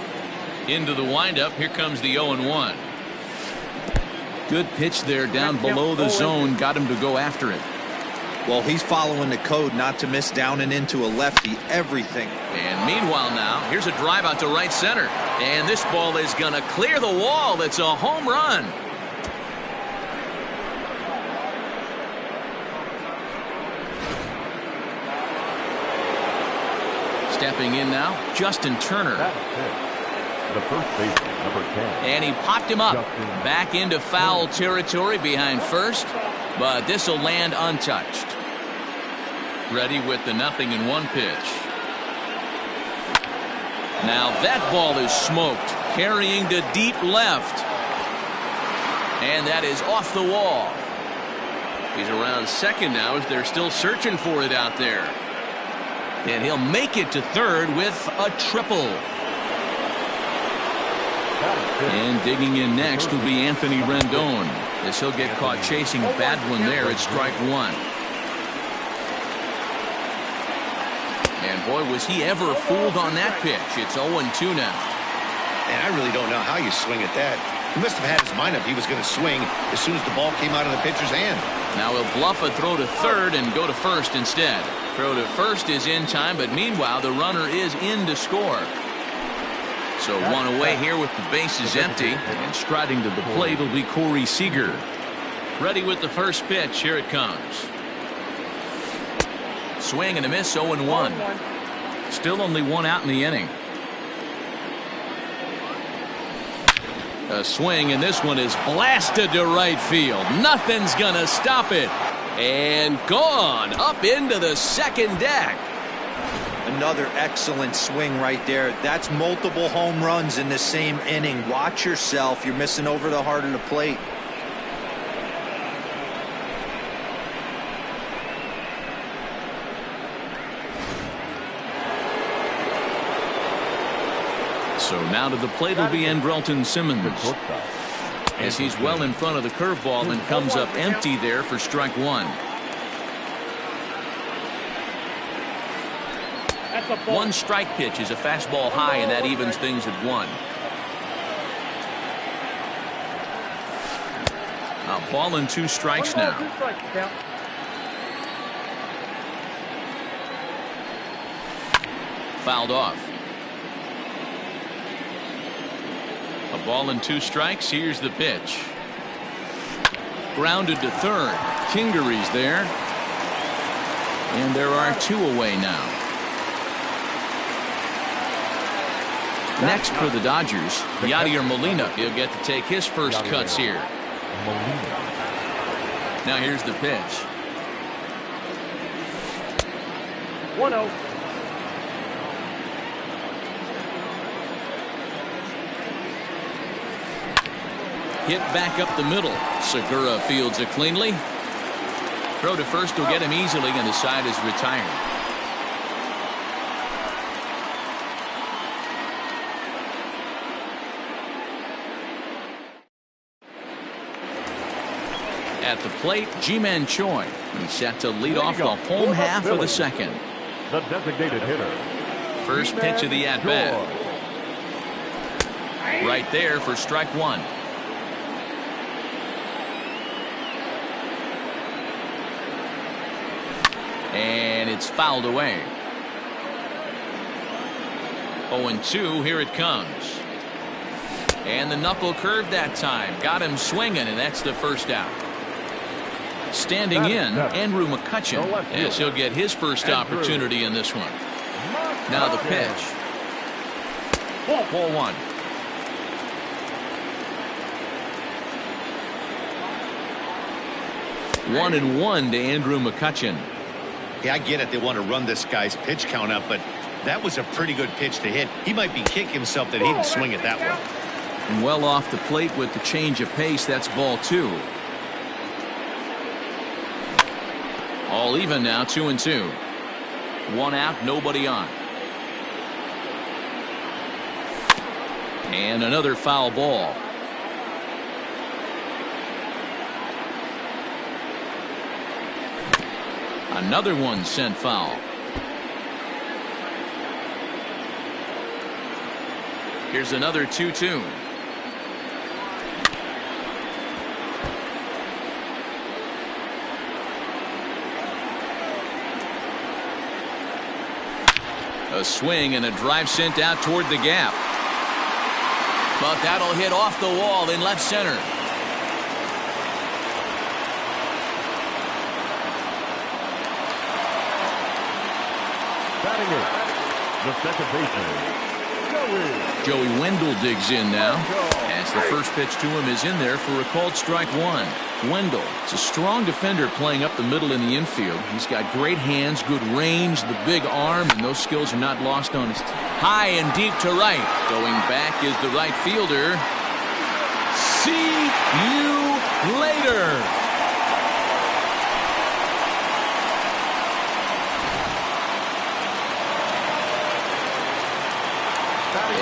Into the windup, here comes the 0-1. Good pitch there down below the zone, got him to go after it. Well, he's following the code not to miss down and into a lefty, everything. And meanwhile now, here's a drive out to right center. And this ball is going to clear the wall. It's a home run. Stepping in now, Justin Turner. The first baseman, number 10. And he popped him up. Back into foul territory behind first. But this will land untouched. Ready with the 0-1 pitch. Now that ball is smoked, carrying to deep left. And that is off the wall. He's around second now as they're still searching for it out there. And he'll make it to third with a triple. And digging in next will be Anthony Rendon, as he'll get caught chasing a bad one there at strike one. And boy, was he ever fooled on that pitch. It's 0-2 now. And I really don't know how you swing at that. He must have had his mind up he was going to swing as soon as the ball came out of the pitcher's hand. Now he'll bluff a throw to third and go to first instead. Throw to first is in time, but meanwhile the runner is in to score. So one away here with the bases empty, and striding to the plate will be Corey Seager. Ready with the first pitch. Here it comes. Swing and a miss, 0-1. Still only one out in the inning. A swing, and this one is blasted to right field. Nothing's gonna stop it. And gone up into the second deck. Another excellent swing right there. That's multiple home runs in the same inning. Watch yourself. You're missing over the heart of the plate. So now to the plate will be Andrelton Simmons, as he's well in front of the curveball and comes up empty there for strike one. One strike pitch is a fastball high, and that evens things at 1. A ball and 2 strikes now. Fouled off. A ball and 2 strikes. Here's the pitch. Grounded to third. Kingery's there. And there are 2 away now. Next for the Dodgers, Yadier Molina. He'll get to take his first cuts here. Now here's the pitch. 1-0. Hit back up the middle. Segura fields it cleanly. Throw to first will get him easily, and the side is retired. At the plate, Ji-Man Choi. He's set to lead off the home half of the second. The designated hitter. First pitch of the at-bat. Right there for strike 1. And it's fouled away. 0-2, here it comes. And the knuckle curve that time. Got him swinging, and that's the first out. Standing in, Andrew McCutchen, as he'll get his first opportunity in this one. Now the pitch. Ball 1. One and one to Andrew McCutchen. Yeah, I get it. They want to run this guy's pitch count up, but that was a pretty good pitch to hit. He might be kicking himself that he didn't swing it that way. And well off the plate with the change of pace. That's ball 2. All even now, 2-2. 1 out, nobody on. And another foul ball. Another one sent foul. Here's another 2-2. A swing and a drive sent out toward the gap. But that'll hit off the wall in left center. Batting it, the second baseman, Joey Wendell digs in now, as the first pitch to him is in there for a called strike 1. Wendell is a strong defender playing up the middle in the infield. He's got great hands, good range, the big arm, and those skills are not lost on his high and deep to right. Going back is the right fielder. See you later.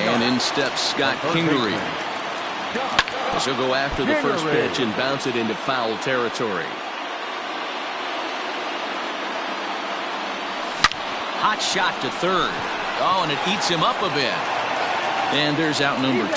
And in steps Scott Kingery. As he'll go after the first pitch and bounce it into foul territory. Hot shot to third. Oh, and it eats him up a bit. And there's out number 2.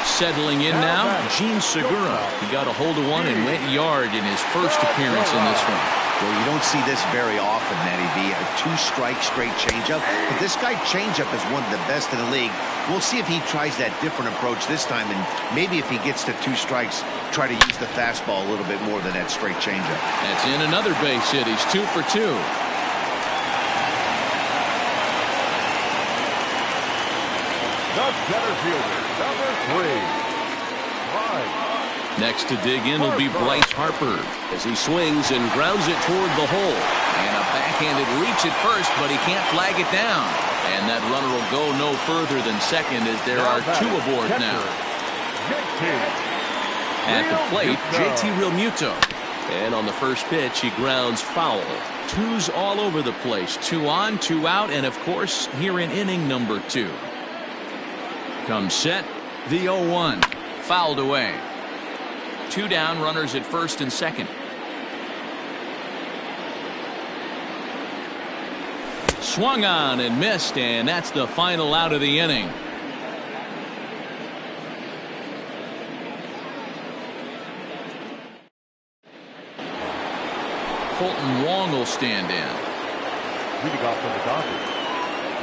Settling in now, Gene Segura. He got a hold of one and went yard in his first appearance in this one. Well, you don't see this very often, Matty B. A 2-strike straight changeup. But this guy changeup is one of the best in the league. We'll see if he tries that different approach this time, and maybe if he gets to 2 strikes, try to use the fastball a little bit more than that straight changeup. That's in another base hit. He's 2 for 2. the center fielder, number 3. Next to dig in will be Bryce Harper as he swings and grounds it toward the hole. And a backhanded reach at first, but he can't flag it down. And that runner will go no further than second as there are 2 aboard now. At the plate, JT Realmuto. And on the first pitch, he grounds foul. 2s all over the place. 2 on, 2 out, and of course, here in inning number 2. Comes set, the 0-1. Fouled away. 2 down, runners at first and second. Swung on and missed, and that's the final out of the inning. Colton Wong will stand in. Leading off for the Dodgers,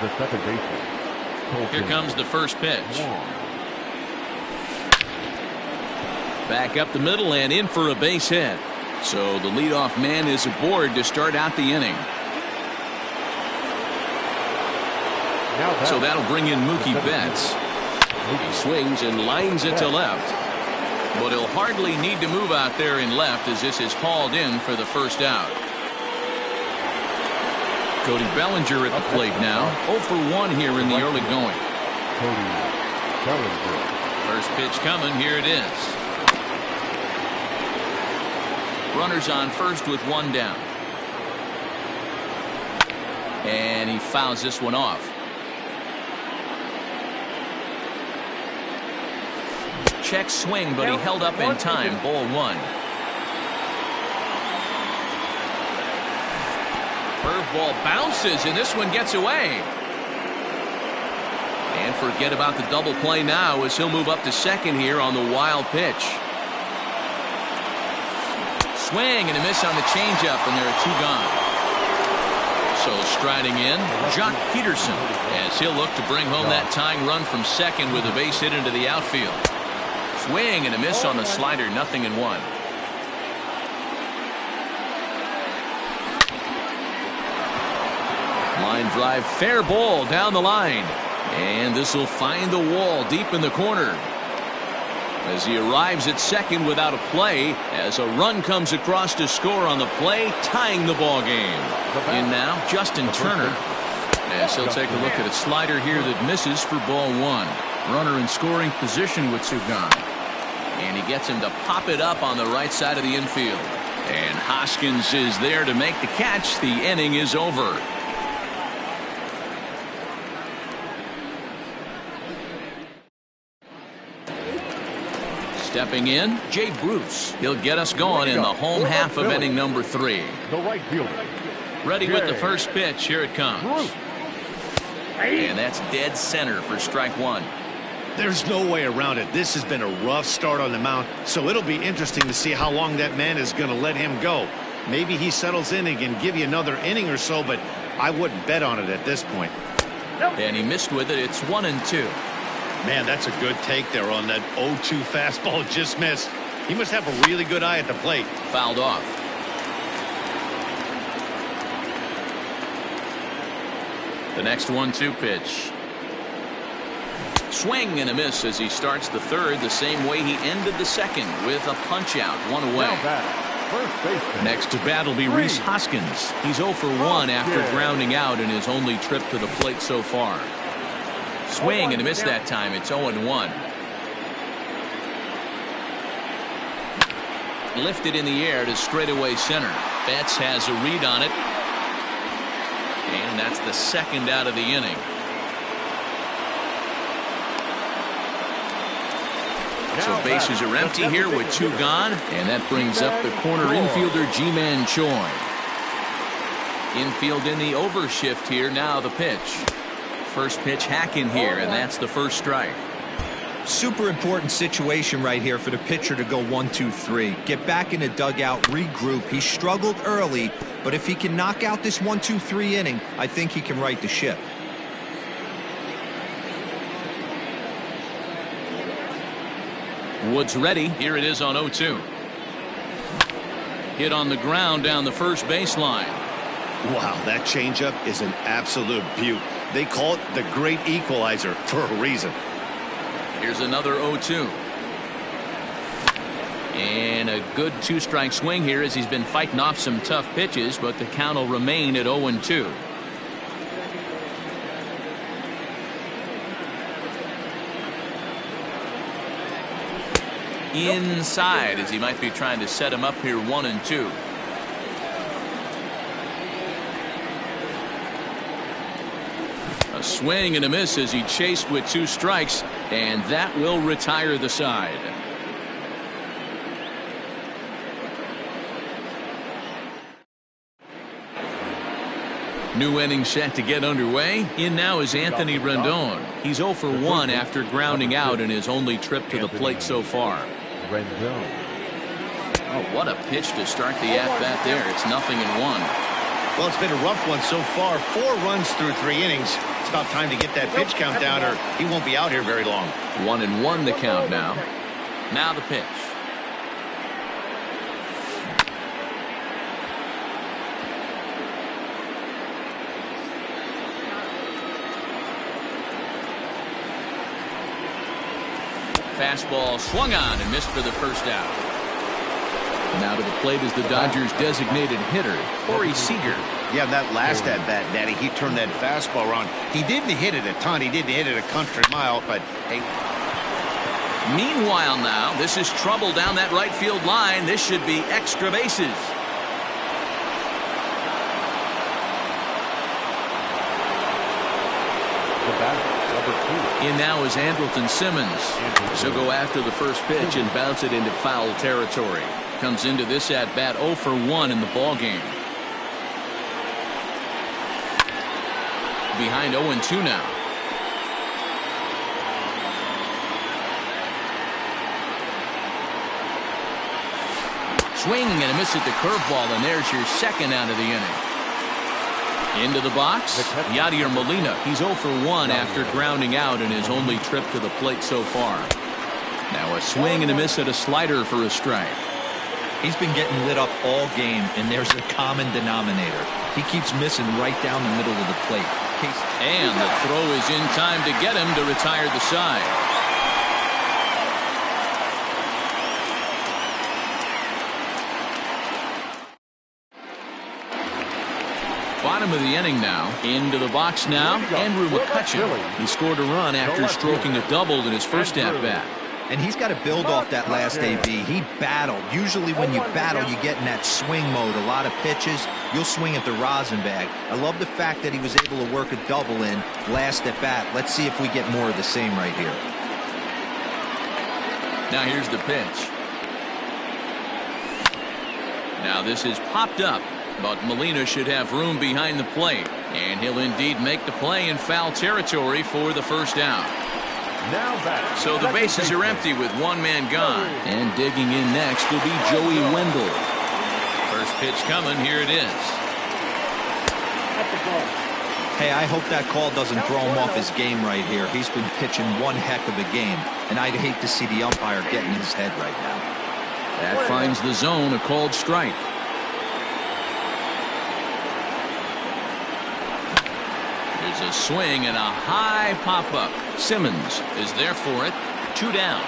the second baseman. Here comes the first pitch. Back up the middle and in for a base hit. So the leadoff man is aboard to start out the inning. So that'll bring in Mookie Betts. He swings and lines it to left. But he'll hardly need to move out there in left as this is hauled in for the first out. Cody Bellinger at the plate now. 0 for 1 here in the early going. Cody Bellinger. First pitch coming. Here it is. Runners on first with one down. And he fouls this one off. Check swing, but he held up in time. Ball 1. Curveball bounces, and this one gets away. And forget about the double play now as he'll move up to second here on the wild pitch. Swing and a miss on the changeup, and there are 2 gone. So striding in, Jock Peterson, as he'll look to bring home that tying run from second with a base hit into the outfield. Swing and a miss on the slider, 0-1. Line drive, fair ball down the line. And this will find the wall deep in the corner. As he arrives at second without a play, as a run comes across to score on the play, tying the ball game. And now, Justin Turner. As he'll take a look at a slider here that misses for ball 1. Runner in scoring position with 2 gone. And he gets him to pop it up on the right side of the infield. And Hoskins is there to make the catch. The inning is over. Stepping in, Jay Bruce. He'll get us going in the home half of inning number 3. The right fielder. Ready with the first pitch. Here it comes. And that's dead center for strike 1. There's no way around it. This has been a rough start on the mound, so it'll be interesting to see how long that man is going to let him go. Maybe he settles in and can give you another inning or so, but I wouldn't bet on it at this point. And he missed with it. It's 1-2. Man, that's a good take there on that 0-2 fastball. Just missed. He must have a really good eye at the plate. Fouled off. The next 1-2 pitch. Swing and a miss as he starts the third the same way he ended the second with a punch out, 1 away. Next to bat will be Rhys Hoskins. He's 0 for 1 after grounding out in his only trip to the plate so far. Swing and a miss that time. It's 0-1. Lifted in the air to straightaway center. Betts has a read on it. And that's the second out of the inning. So bases are empty here with 2 gone. And that brings up the corner infielder Ji-Man Choi. Infield in the overshift here. Now the pitch. First pitch hack in here, and that's the first strike. Super important situation right here for the pitcher to go 1-2-3. Get back in the dugout, regroup. He struggled early, but if he can knock out this 1-2-3 inning, I think he can right the ship. Woods ready. Here it is on 0-2. Hit on the ground down the first baseline. Wow, that changeup is an absolute beaut. They call it the great equalizer for a reason. Here's another 0-2. And a good 2-strike swing here as he's been fighting off some tough pitches, but the count will remain at 0-2. Inside as he might be trying to set him up here 1-2. A swing and a miss as he chased with 2 strikes, and that will retire the side. New inning set to get underway. In now is Anthony Rendon. He's 0 for 1 after grounding out in his only trip to the plate so far. Oh, what a pitch to start the at-bat there. It's 0-1. Well, it's been a rough one so far. 4 runs through 3 innings. It's about time to get that pitch count down, or he won't be out here very long. 1-1 the count now. Now the pitch. Fastball swung on and missed for the first out. Now to the plate is the Dodgers' designated hitter, Corey Seager. Yeah, that last at-bat, Daddy, he turned that fastball around. He didn't hit it a ton. He didn't hit it a country mile, but hey. Meanwhile now, this is trouble down that right field line. This should be extra bases. The batter, number 2. In now is Andrelton Simmons. She'll go after the first pitch and bounce it into foul territory. Comes into this at-bat 0 for 1 in the ballgame. Behind 0-2 now. Swing and a miss at the curveball, and there's your second out of the inning. Into the box, Yadier Molina. He's 0 for 1 after grounding out in his only trip to the plate so far. Now a swing and a miss at a slider for a strike. He's been getting lit up all game, and there's a common denominator. He keeps missing right down the middle of the plate. And the throw is in time to get him to retire the side. Bottom of the inning now. Into the box now, Andrew McCutchen. He scored a run after stroking a double in his first at-bat. And he's got to build off that last AB. He battled. Usually when you battle, you get in that swing mode. A lot of pitches, you'll swing at the rosin bag. I love the fact that he was able to work a double in last at bat. Let's see if we get more of the same right here. Now here's the pitch. Now this is popped up, but Molina should have room behind the plate. And he'll indeed make the play in foul territory for the first out. So the bases are empty with 1 man gone. And digging in next will be Joey Wendell. First pitch coming. Here it is. Hey, I hope that call doesn't throw him off his game right here. He's been pitching one heck of a game, and I'd hate to see the umpire get in his head right now. That finds the zone, a called strike. There's a swing and a high pop-up. Simmons is there for it. 2 down.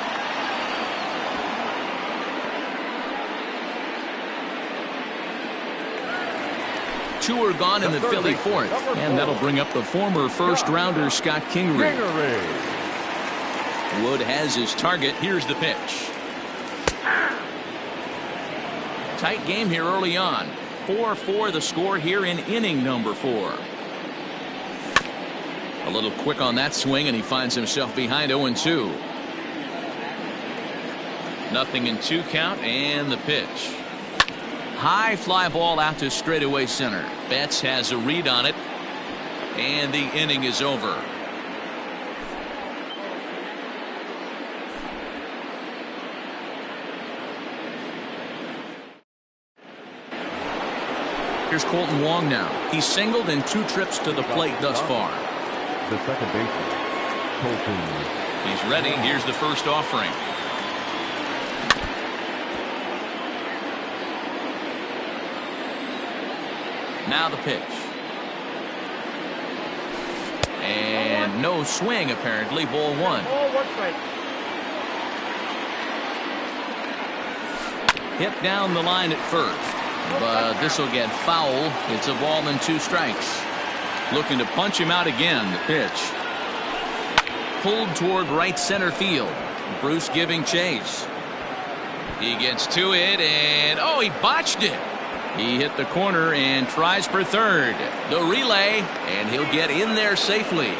Two are gone in the Philly fourth, and that'll bring up the former first-rounder Scott Kingery. Wood has his target. Here's the pitch. Tight game here early on. 4-4 the score here in inning number 4. A little quick on that swing, and he finds himself behind 0-2. 0-2 count, and the pitch. High fly ball out to straightaway center. Betts has a read on it, and the inning is over. Here's Colton Wong now. He's singled in 2 trips to the plate thus far. The second baseman, Colton. He's ready. Here's the first offering. Now the pitch. And no swing apparently. Ball 1. Hit down the line at first, but this will get foul. It's a ball and 2 strikes. Looking to punch him out again. The pitch. Pulled toward right center field. Bruce giving chase. He gets to it, and oh, he botched it. He hit the corner and tries for third. The relay, and he'll get in there safely.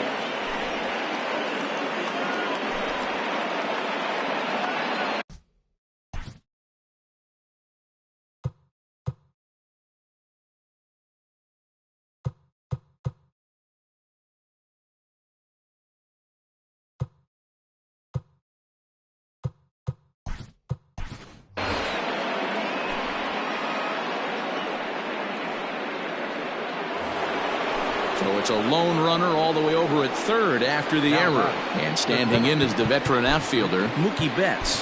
it's a lone runner all the way over at third after the error. And standing in is the veteran outfielder, Mookie Betts.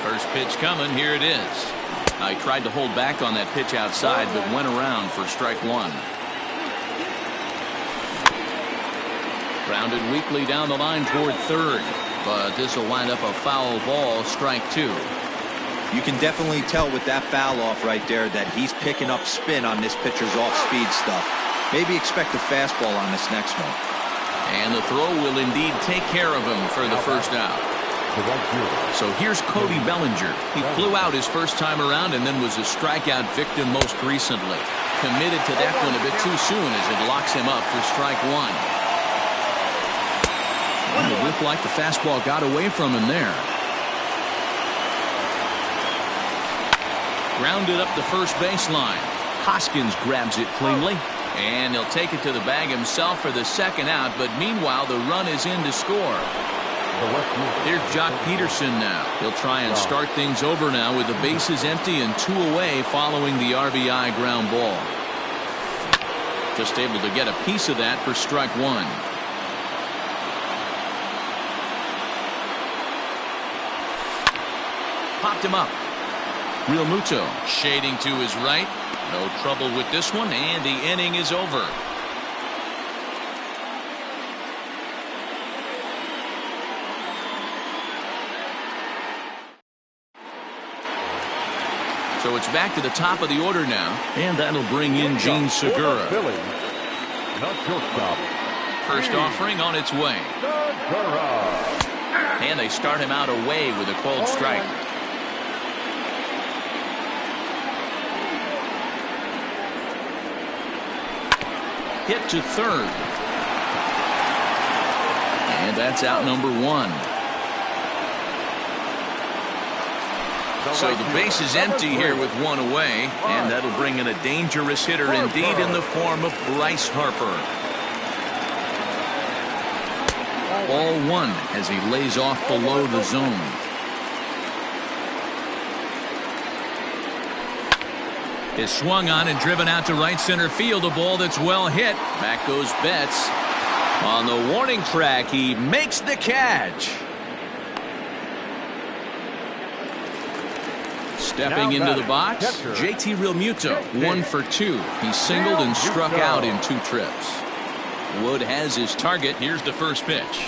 First pitch coming. Here it is. I tried to hold back on that pitch outside, but went around for strike one. Grounded weakly down the line toward third, but this will wind up a foul ball, strike two. You can definitely tell with that foul off right there that he's picking up spin on this pitcher's off-speed stuff. Maybe expect a fastball on this next one. And the throw will indeed take care of him for the first out. So here's Cody Bellinger. He flew out his first time around and then was a strikeout victim most recently. Committed to that one a bit too soon as it locks him up for strike one. And it looked like the fastball got away from him there. Grounded up the first baseline. Hoskins grabs it cleanly, and he'll take it to the bag himself for the second out, but meanwhile the run is in to score. Here's Jock Peterson now. He'll try and start things over now with the bases empty and two away following the RBI ground ball. Just able to get a piece of that for strike one. Popped him up. Real Muto shading to his right. No trouble with this one, and the inning is over. So it's back to the top of the order now, and that'll bring in Gene Segura. First offering on its way. And they start him out away with a cold strike. Hit to third. And that's out number one. So the base is empty here with one away, and that'll bring in a dangerous hitter indeed in the form of Bryce Harper. Ball one as he lays off below the zone. Is swung on and driven out to right center field. A ball that's well hit. Back goes Betts. On the warning track, he makes the catch. Stepping into the box, JT Realmuto, 1 for 2. He singled and struck out in 2 trips. Wood has his target. Here's the first pitch.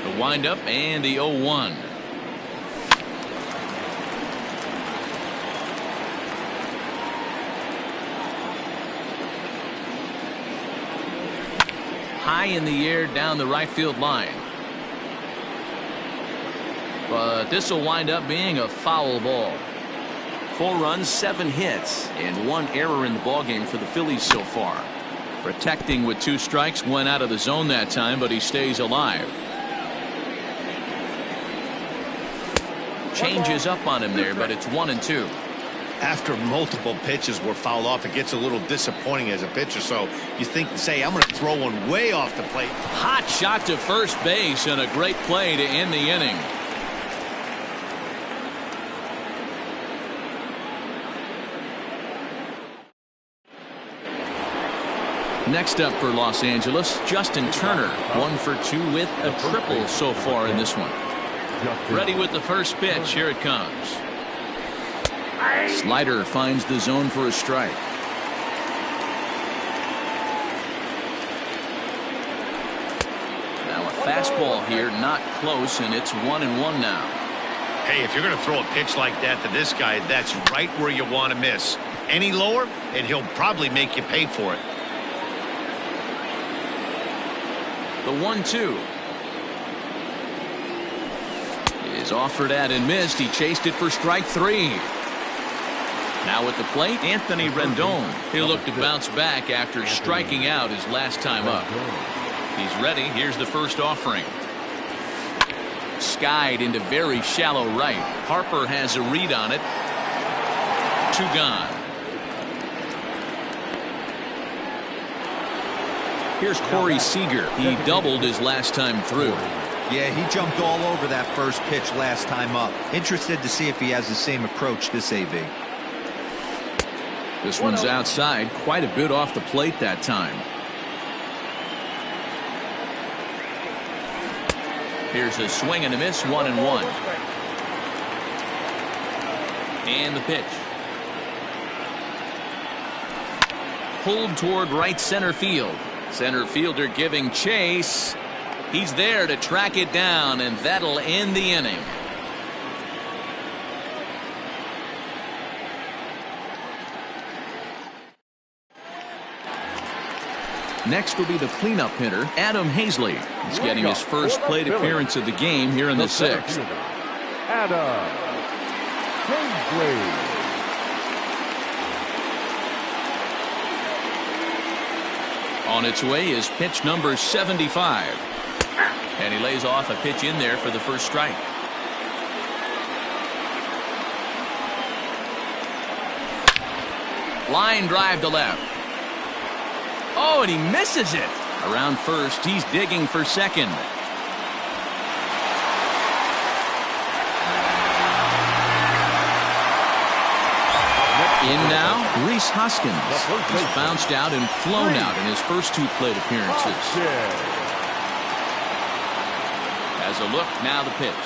The windup and the 0-1. High in the air down the right field line. But this will wind up being a foul ball. 4 runs, 7 hits, and 1 error in the ballgame for the Phillies so far. Protecting with 2 strikes, went out of the zone that time, but he stays alive. Changes up on him there, but it's 1-2. After multiple pitches were fouled off, it gets a little disappointing as a pitcher. So you think, say, I'm going to throw one way off the plate. Hot shot to first base and a great play to end the inning. Next up for Los Angeles, Justin Turner, 1 for 2 with a triple so far in this one. Ready with the first pitch. Here it comes. Slider finds the zone for a strike. Now a fastball here, not close, and it's 1-1 now. Hey, if you're going to throw a pitch like that to this guy, that's right where you want to miss. Any lower, and he'll probably make you pay for it. The 1-2 is offered at and missed. He chased it for strike 3. Now at the plate, Anthony Rendon. He'll look to bounce back after striking out his last time up. He's ready. Here's the first offering. Skied into very shallow right. Harper has a read on it. 2 gone. Here's Corey Seager. He doubled his last time through. Yeah, he jumped all over that first pitch last time up. Interested to see if he has the same approach this AV. This one's outside, quite a bit off the plate that time. Here's a swing and a miss, 1-1. And the pitch. Pulled toward right center field. Center fielder giving chase. He's there to track it down, and that'll end the inning. Next will be the cleanup hitter, Adam Hazley. He's getting his first plate appearance of the game here in the sixth. Adam Hazley. On its way is pitch number 75. And he lays off a pitch in there for the first strike. Line drive to left. Oh, and he misses it. Around first, he's digging for second. In now, Rhys Hoskins. He's bounced out and flown out in his first two plate appearances. Has a look, now the pitch.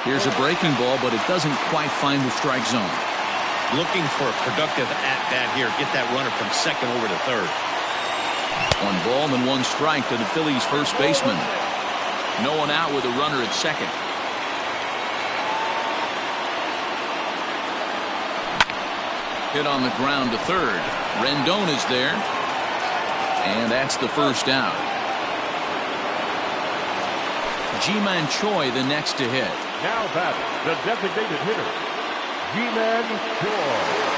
Here's a breaking ball, but it doesn't quite find the strike zone. Looking for a productive at-bat here. Get that runner from second over to third. 1 ball and 1 strike to the Phillies' first baseman. No one out with a runner at second. Hit on the ground to third. Rendon is there. And that's the first out. Ji-Man Choi the next to hit. Now batting, the designated hitter, Ji-Man Choi.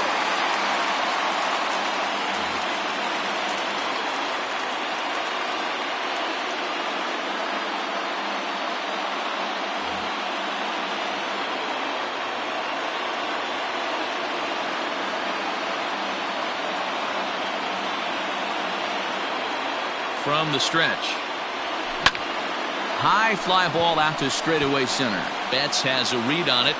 From the stretch. High fly ball out to straightaway center. Betts has a read on it.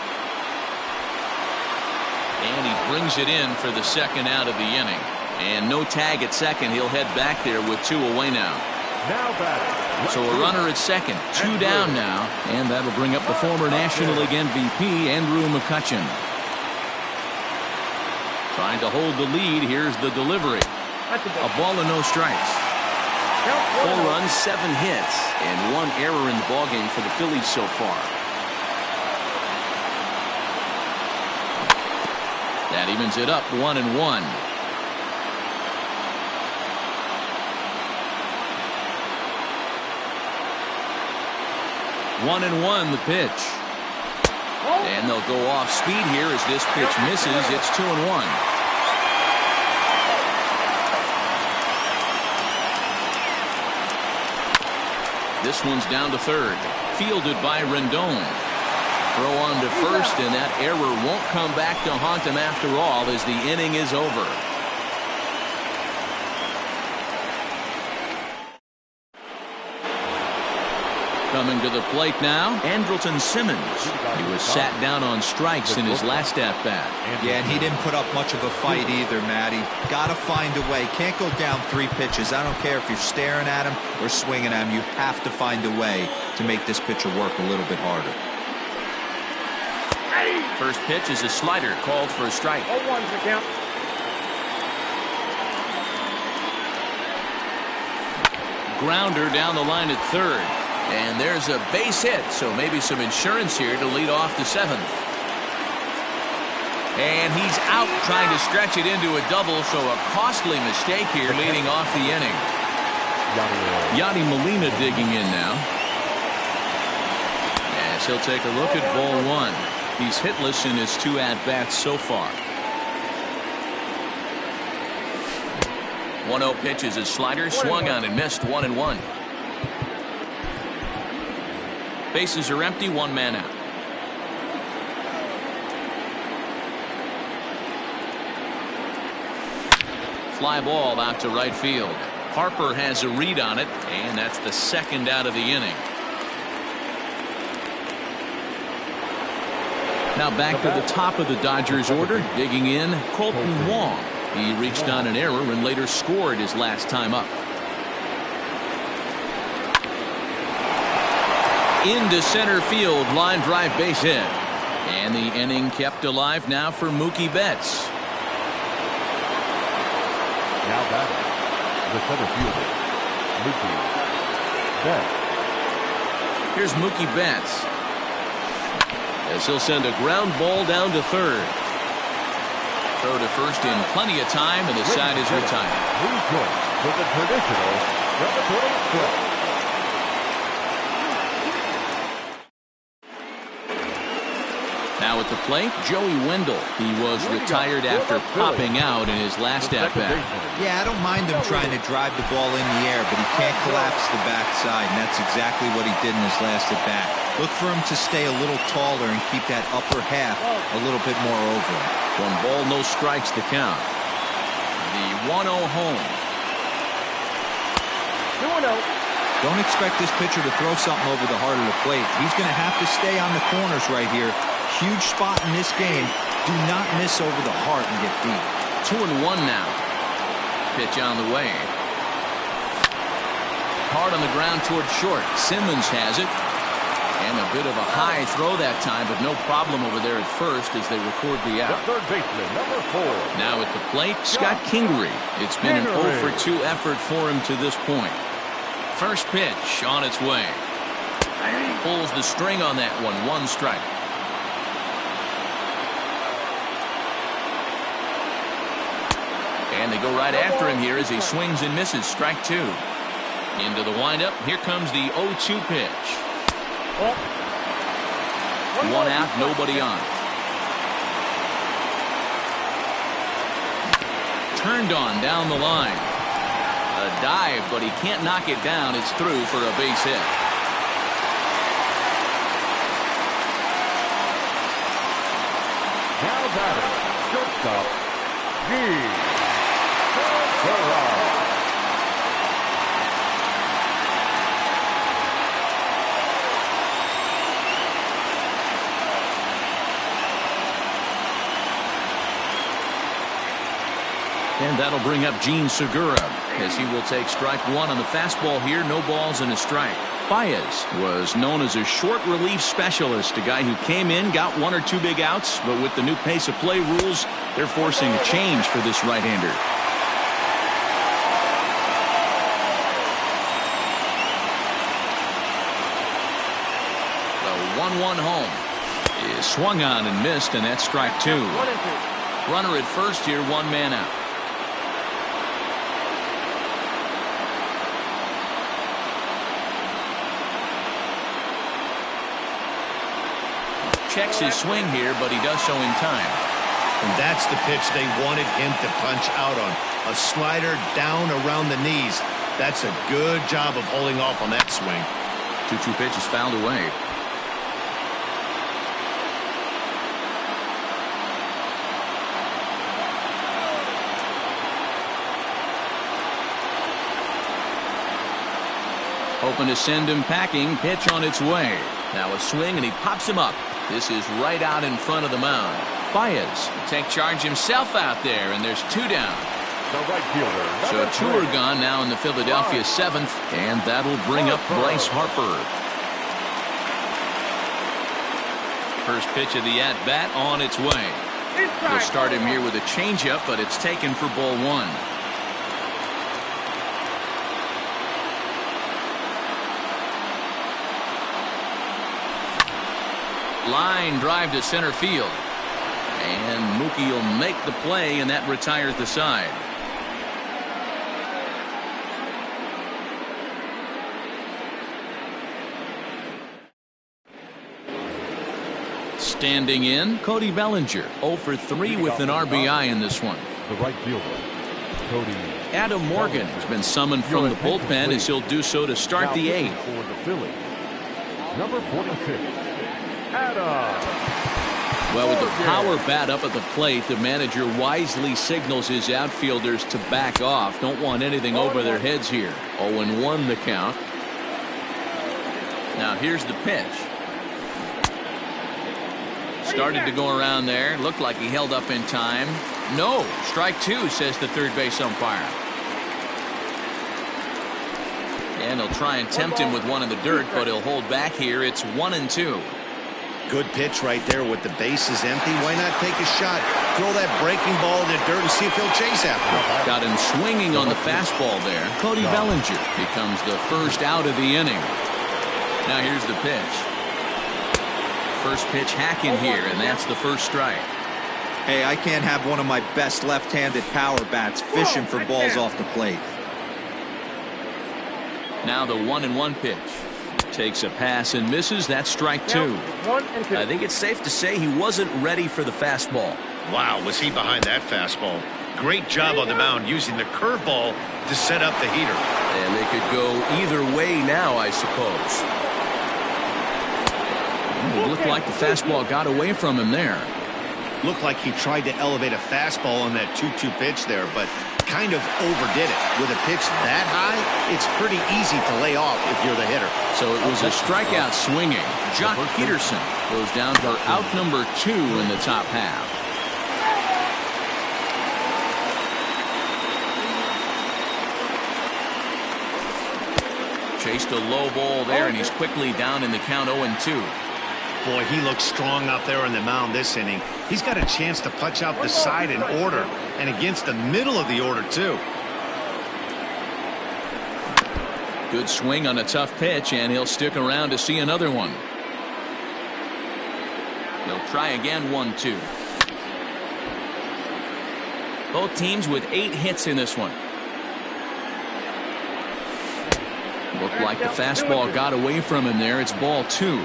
And he brings it in for the second out of the inning. And no tag at second. He'll head back there with 2 away now. So a runner at second. 2 down now. And that'll bring up the former National League MVP, Andrew McCutchen. Trying to hold the lead. Here's the delivery. A ball and no strikes. 4 runs, 7 hits, and 1 error in the ballgame for the Phillies so far. That evens it up, 1-1. One and one, the pitch. And they'll go off speed here as this pitch misses. It's 2-1. This one's down to third. Fielded by Rendon. Throw on to first, and that error won't come back to haunt him after all as the inning is over. Coming to the plate now, Andrelton Simmons. He was sat down on strikes in his last at-bat. Yeah, and he didn't put up much of a fight either, Matty. Got to find a way. Can't go down 3 pitches. I don't care if you're staring at him or swinging at him. You have to find a way to make this pitcher work a little bit harder. First pitch is a slider called for a strike. 0-1's the count. Grounder down the line at third. And there's a base hit, so maybe some insurance here to lead off the 7th. And he's out trying to stretch it into a double, so a costly mistake here leading off the inning. Yadi Molina digging in now. As he'll take a look at ball 1. He's hitless in his 2 at-bats so far. 1-0 pitch is a slider, swung on and missed, 1-1. Bases are empty, 1 man out. Fly ball out to right field. Harper has a read on it, and that's the 2nd out of the inning. Now back to the top of the Dodgers order, digging in, Colton Wong. He reached on an error and later scored his last time up. Into center field, line drive, base hit. And the inning kept alive now for Mookie Betts. Now batting, the center fielder, Mookie Betts. Here's Mookie Betts, As he'll send a ground ball down to third. throw to first in plenty of time, and the side is retired. He's going with the traditional repertoire stretch. Now at the plate, Joey Wendell. He was retired after popping out in his last at-bat. Yeah, I don't mind him trying to drive the ball in the air, but he can't collapse the backside, and that's exactly what he did in his last at-bat. Look for him to stay a little taller and keep that upper half a little bit more over him. 1 ball, no strikes to count. The 1-0 home. 2-0. Don't expect this pitcher to throw something over the heart of the plate. He's going to have to stay on the corners right here. Huge spot in this game. Do not miss over the heart and get beat. 2-1 now. Pitch on the way. Hard on the ground toward short. Simmons has it. And a bit of a high throw that time, but no problem over there at first as they record the The out. third baseman, number 4. Now at the plate, Scott Kingery. It's been an 0-for-2 effort for him to this point. First pitch on its way. Pulls the string on that one. 1 strike. And they go right after him here as he swings and misses. Strike 2. Into the windup. Here comes the 0-2 pitch. 1 out, nobody on. Turned on down the line. A dive, but he can't knock it down. It's through for a base hit. Now batting, shortstop, G. And that'll bring up Gene Segura as he will take strike 1 on the fastball here. No balls and a strike. Baez was known as a short relief specialist, a guy who came in, got 1 or 2 big outs, but with the new pace of play rules, they're forcing a change for this right-hander. The 1-1 home is swung on and missed, and that's strike 2. Runner at first here, 1 man out. Checks his swing here, but he does so in time. And that's the pitch they wanted him to punch out on. A slider down around the knees. That's a good job of holding off on that swing. 2-2 pitch is fouled away. Hoping to send him packing. Pitch on its way. Now a swing, and he pops him up. This is right out in front of the mound. Baez will take charge himself out there, and there's 2 down. The right fielder. So 2 are gone now in the Philadelphia 7th, and that'll bring up Bryce Harper. First pitch of the at-bat on its way. We'll start him here with a changeup, but it's taken for ball 1. Line drive to center field. And Mookie will make the play, and that retires the side. Standing in, Cody Bellinger, 0-for-3 with an RBI in this one. The right fielder, Cody. Adam Morgan has been summoned from the bullpen as he'll do so to start the 8th. For the Phillies, number 46, Adam. Well, with the power bat up at the plate, the manager wisely signals his outfielders to back off. Don't want anything over their heads here. 0-1 the count. Now here's the pitch. Started to go around there. Looked like he held up in time. No. Strike two, says the third base umpire. And he'll try and tempt him with one in the dirt, but he'll hold back here. It's 1-2. Good pitch right there with the bases empty. Why not take a shot? Throw that breaking ball in the dirt and see if he'll chase after it. Got him swinging on the fastball there. Cody Bellinger becomes the first out of the inning. Now here's the pitch. First pitch hacking here, and that's the first strike. Hey, I can't have one of my best left-handed power bats fishing for balls off the plate. Now the 1-1 pitch. Takes a pass and misses. That's strike two. I think it's safe to say he wasn't ready for the fastball. Wow, was he behind that fastball. Great job on the mound using the curveball to set up the heater. And they could go either way now, I suppose. It looked like the fastball got away from him there. Looked like he tried to elevate a fastball on that 2-2 pitch there, but kind of overdid it. With a pitch that high, it's pretty easy to lay off if you're the hitter. So it was a strikeout swinging. Jock Peterson goes down for out number 2 in the top half. Chased a low ball there, and he's quickly down in the count 0-2. Boy, he looks strong out there on the mound this inning. He's got a chance to punch out the side in order, and against the middle of the order, too. Good swing on a tough pitch, and he'll stick around to see another one. He'll try again, 1-2. Both teams with 8 hits in this one. Looked like the fastball got away from him there. It's ball 2.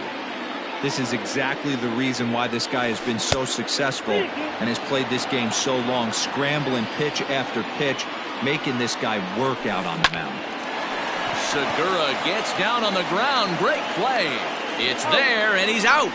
This is exactly the reason why this guy has been so successful and has played this game so long, scrambling pitch after pitch, making this guy work out on the mound. Segura gets down on the ground. Great play. It's there, and he's out.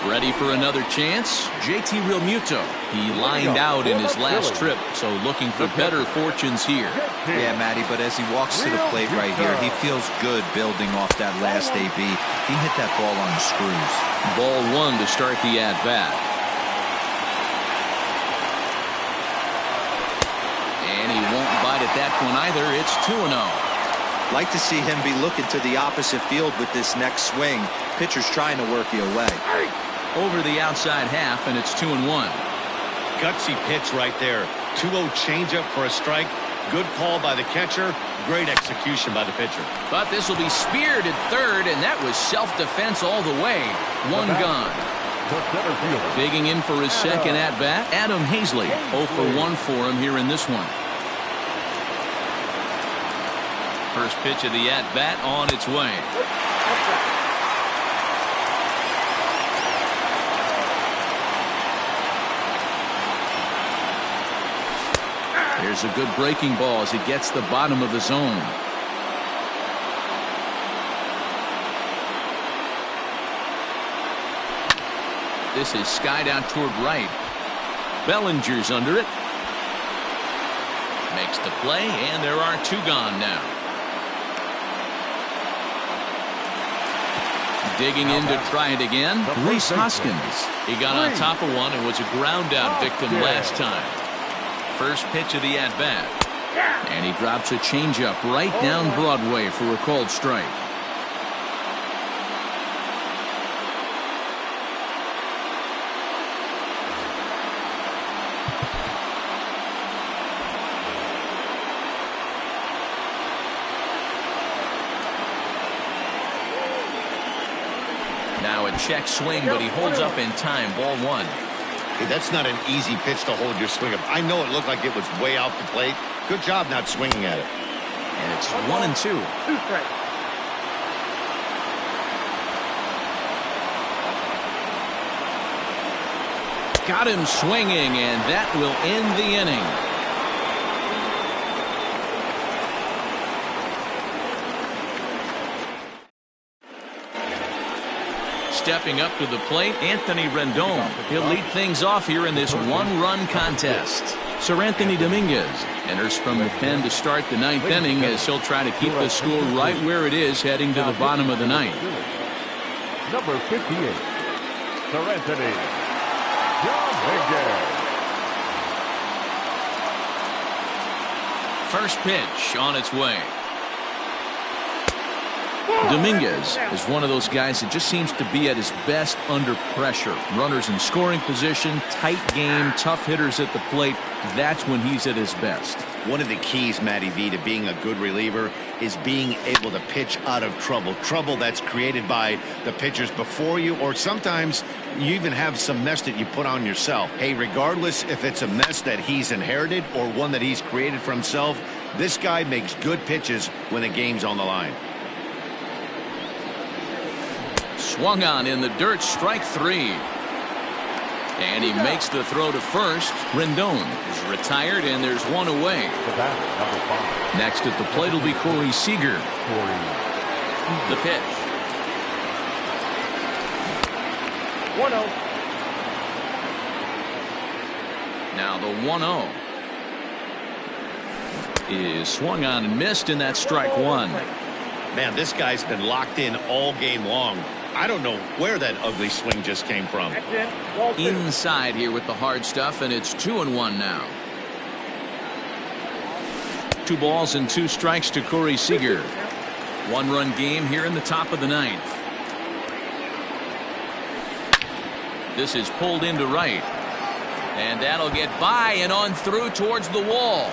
Ready for another chance? JT Realmuto. He lined out in his last trip, so looking for better fortunes here. Yeah, Matty, but as he walks to the plate right here, he feels good building off that last AB. He hit that ball on the screws. Ball 1 to start the at-bat. And he won't bite at that one either. It's 2-0. Like to see him be looking to the opposite field with this next swing. Pitcher's trying to work you away. Over the outside half, and it's 2-1. Gutsy pitch right there. 2-0 changeup for a strike. Good call by the catcher. Great execution by the pitcher. But this will be speared at third, and that was self-defense all the way. 1 gone. Digging in for his second at-bat, Adam Hazley. 0 for 1 for him here in this one. First pitch of the at-bat on its way. Here's a good breaking ball as he gets the bottom of the zone. This is skied out toward right. Bellinger's under it. Makes the play, and there are 2 gone now. Digging in to try it again. Rhys Hoskins. He got on top of one and was a ground out victim last time. First pitch of the at-bat. And he drops a changeup right down Broadway for a called strike. Now a check swing, but he holds up in time. Ball 1. Hey, that's not an easy pitch to hold your swing up. I know it looked like it was way out the plate. Good job not swinging at it. And it's 1-2. Got him swinging, and that will end the inning. Stepping up to the plate, Anthony Rendon. He'll lead things off here in this one-run contest. Sir Anthony Dominguez enters from the pen to start the ninth inning as he'll try to keep the score right where it is heading to the bottom of the ninth. Number 58, Sir Anthony Dominguez. First pitch on its way. Dominguez is one of those guys that just seems to be at his best under pressure. Runners in scoring position, tight game, tough hitters at the plate. That's when he's at his best. One of the keys, Matty V, to being a good reliever is being able to pitch out of trouble. Trouble that's created by the pitchers before you, or sometimes you even have some mess that you put on yourself. Hey, regardless if it's a mess that he's inherited or one that he's created for himself, this guy makes good pitches when the game's on the line. Swung on in the dirt, strike three. And he makes the throw to first. Rendon is retired, and there's one away. Next at the plate will be Corey Seager. The pitch. 1-0. Now the 1-0 is swung on and missed, and that's strike one. Man, this guy's been locked in all game long. I don't know where that ugly swing just came from. Inside here with the hard stuff, and it's 2-1 now. 2 balls and 2 strikes to Corey Seager. 1-run game here in the top of the ninth. This is pulled into right. And that'll get by and on through towards the wall.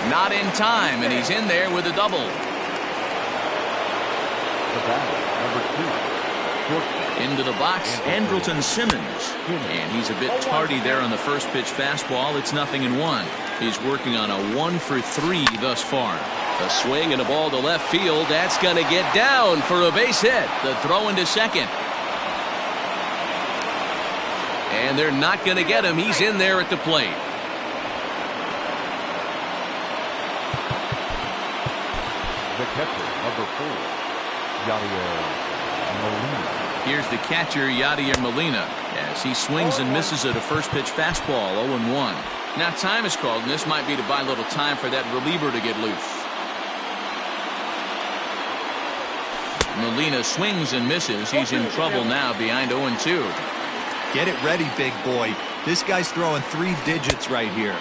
Not in time, and he's in there with a double. Into the box, Andrelton Simmons. And he's a bit tardy there on the first pitch fastball. It's 0-1. He's working on a 1-for-3 thus far. A swing and a ball to left field. That's going to get down for a base hit. The throw into second. And they're not going to get him. He's in there at the plate. The catcher, number 4, Yadier Molina. Here's the catcher, Yadier Molina, as he swings and misses at a first pitch fastball, 0-1. Now time is called, and this might be to buy a little time for that reliever to get loose. Molina swings and misses. He's in trouble now behind 0-2. Get it ready, big boy. This guy's throwing 3 digits right here.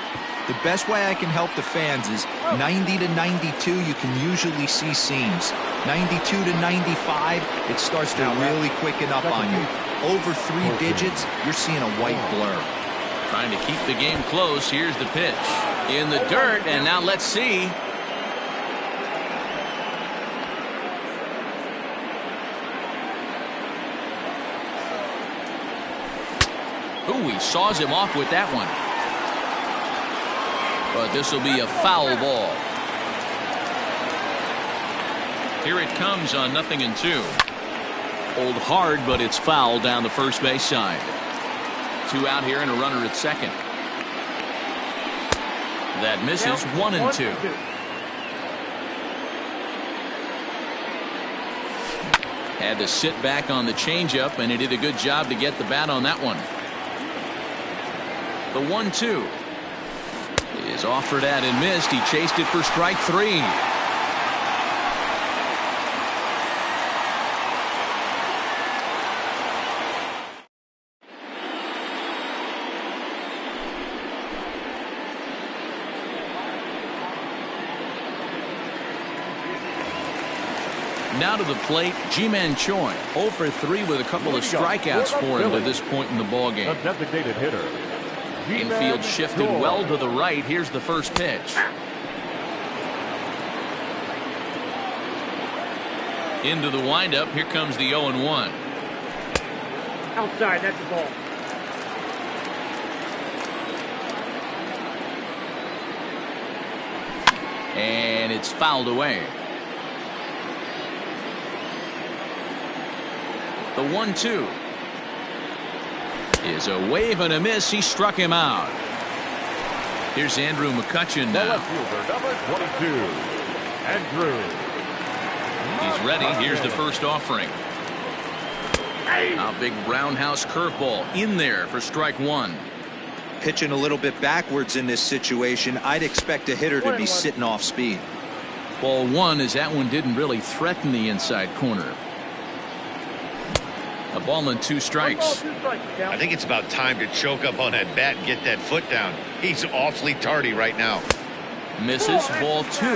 The best way I can help the fans is 90 to 92, you can usually see seams. 92 to 95, it starts to really quicken up on you. Over 3 digits, you're seeing a white blur. Trying to keep the game close. Here's the pitch. In the dirt, and now let's see. Ooh, he saws him off with that one. But this will be a foul ball. Here it comes on 0-2. Hold hard, but it's foul down the first base side. 2 out here and a runner at second. That misses. 1-2. Had to sit back on the changeup, and he did a good job to get the bat on that one. The 1-2 is offered at and missed. He chased it for strike 3. Now to the plate, Ji-Man Choi, 0 for 3 with a couple of strikeouts for him to this point in the ballgame. The designated hitter. Infield shifted well to the right. Here's the first pitch. Into the windup. Here comes the 0-1. Outside, that's the ball. And it's fouled away. The 1-2 is a wave and a miss. He struck him out. Here's Andrew McCutchen now. The left fielder, number 22, Andrew. He's ready. Here's the first offering. A big roundhouse curveball in there for strike one. Pitching a little bit backwards in this situation, I'd expect a hitter to be sitting off speed. Ball one, as that one didn't really threaten the inside corner. A ball and 2 strikes. I think it's about time to choke up on that bat and get that foot down. He's awfully tardy right now. Misses. Ball 2.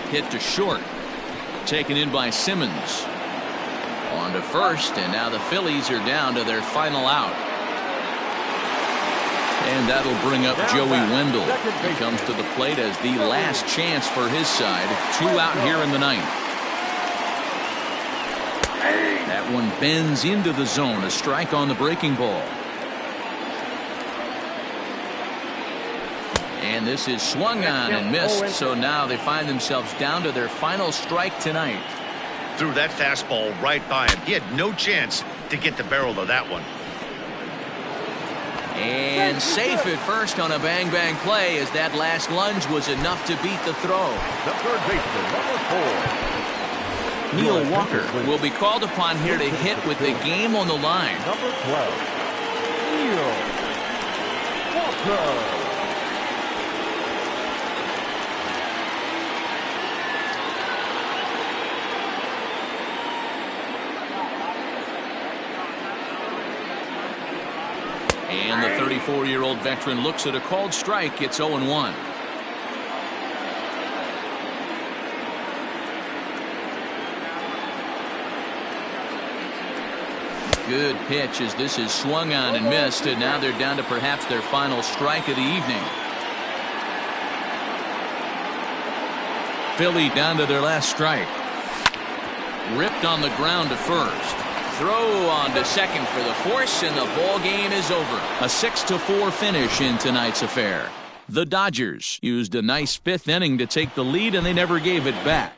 Hit to short. Taken in by Simmons. On to first, and now the Phillies are down to their final out. And that'll bring up Joey Wendell. He comes to the plate as the last chance for his side. 2 out here in the ninth. That one bends into the zone. A strike on the breaking ball. And this is swung on and missed. So now they find themselves down to their final strike tonight. Threw that fastball right by him. He had no chance to get the barrel of that one. And safe at first on a bang-bang play, as that last lunge was enough to beat the throw. The third baseman, number 4. Neil Walker will be called upon here to hit with the game on the line. Number 12. Neil Walker. And the 34-year-old veteran looks at a called strike. It's 0-1. Good pitch, as this is swung on and missed, and now they're down to perhaps their final strike of the evening. Philly down to their last strike. Ripped on the ground to first. Throw on to second for the force, and the ball game is over. A 6-4 finish in tonight's affair. The Dodgers used a nice 5th inning to take the lead, and they never gave it back.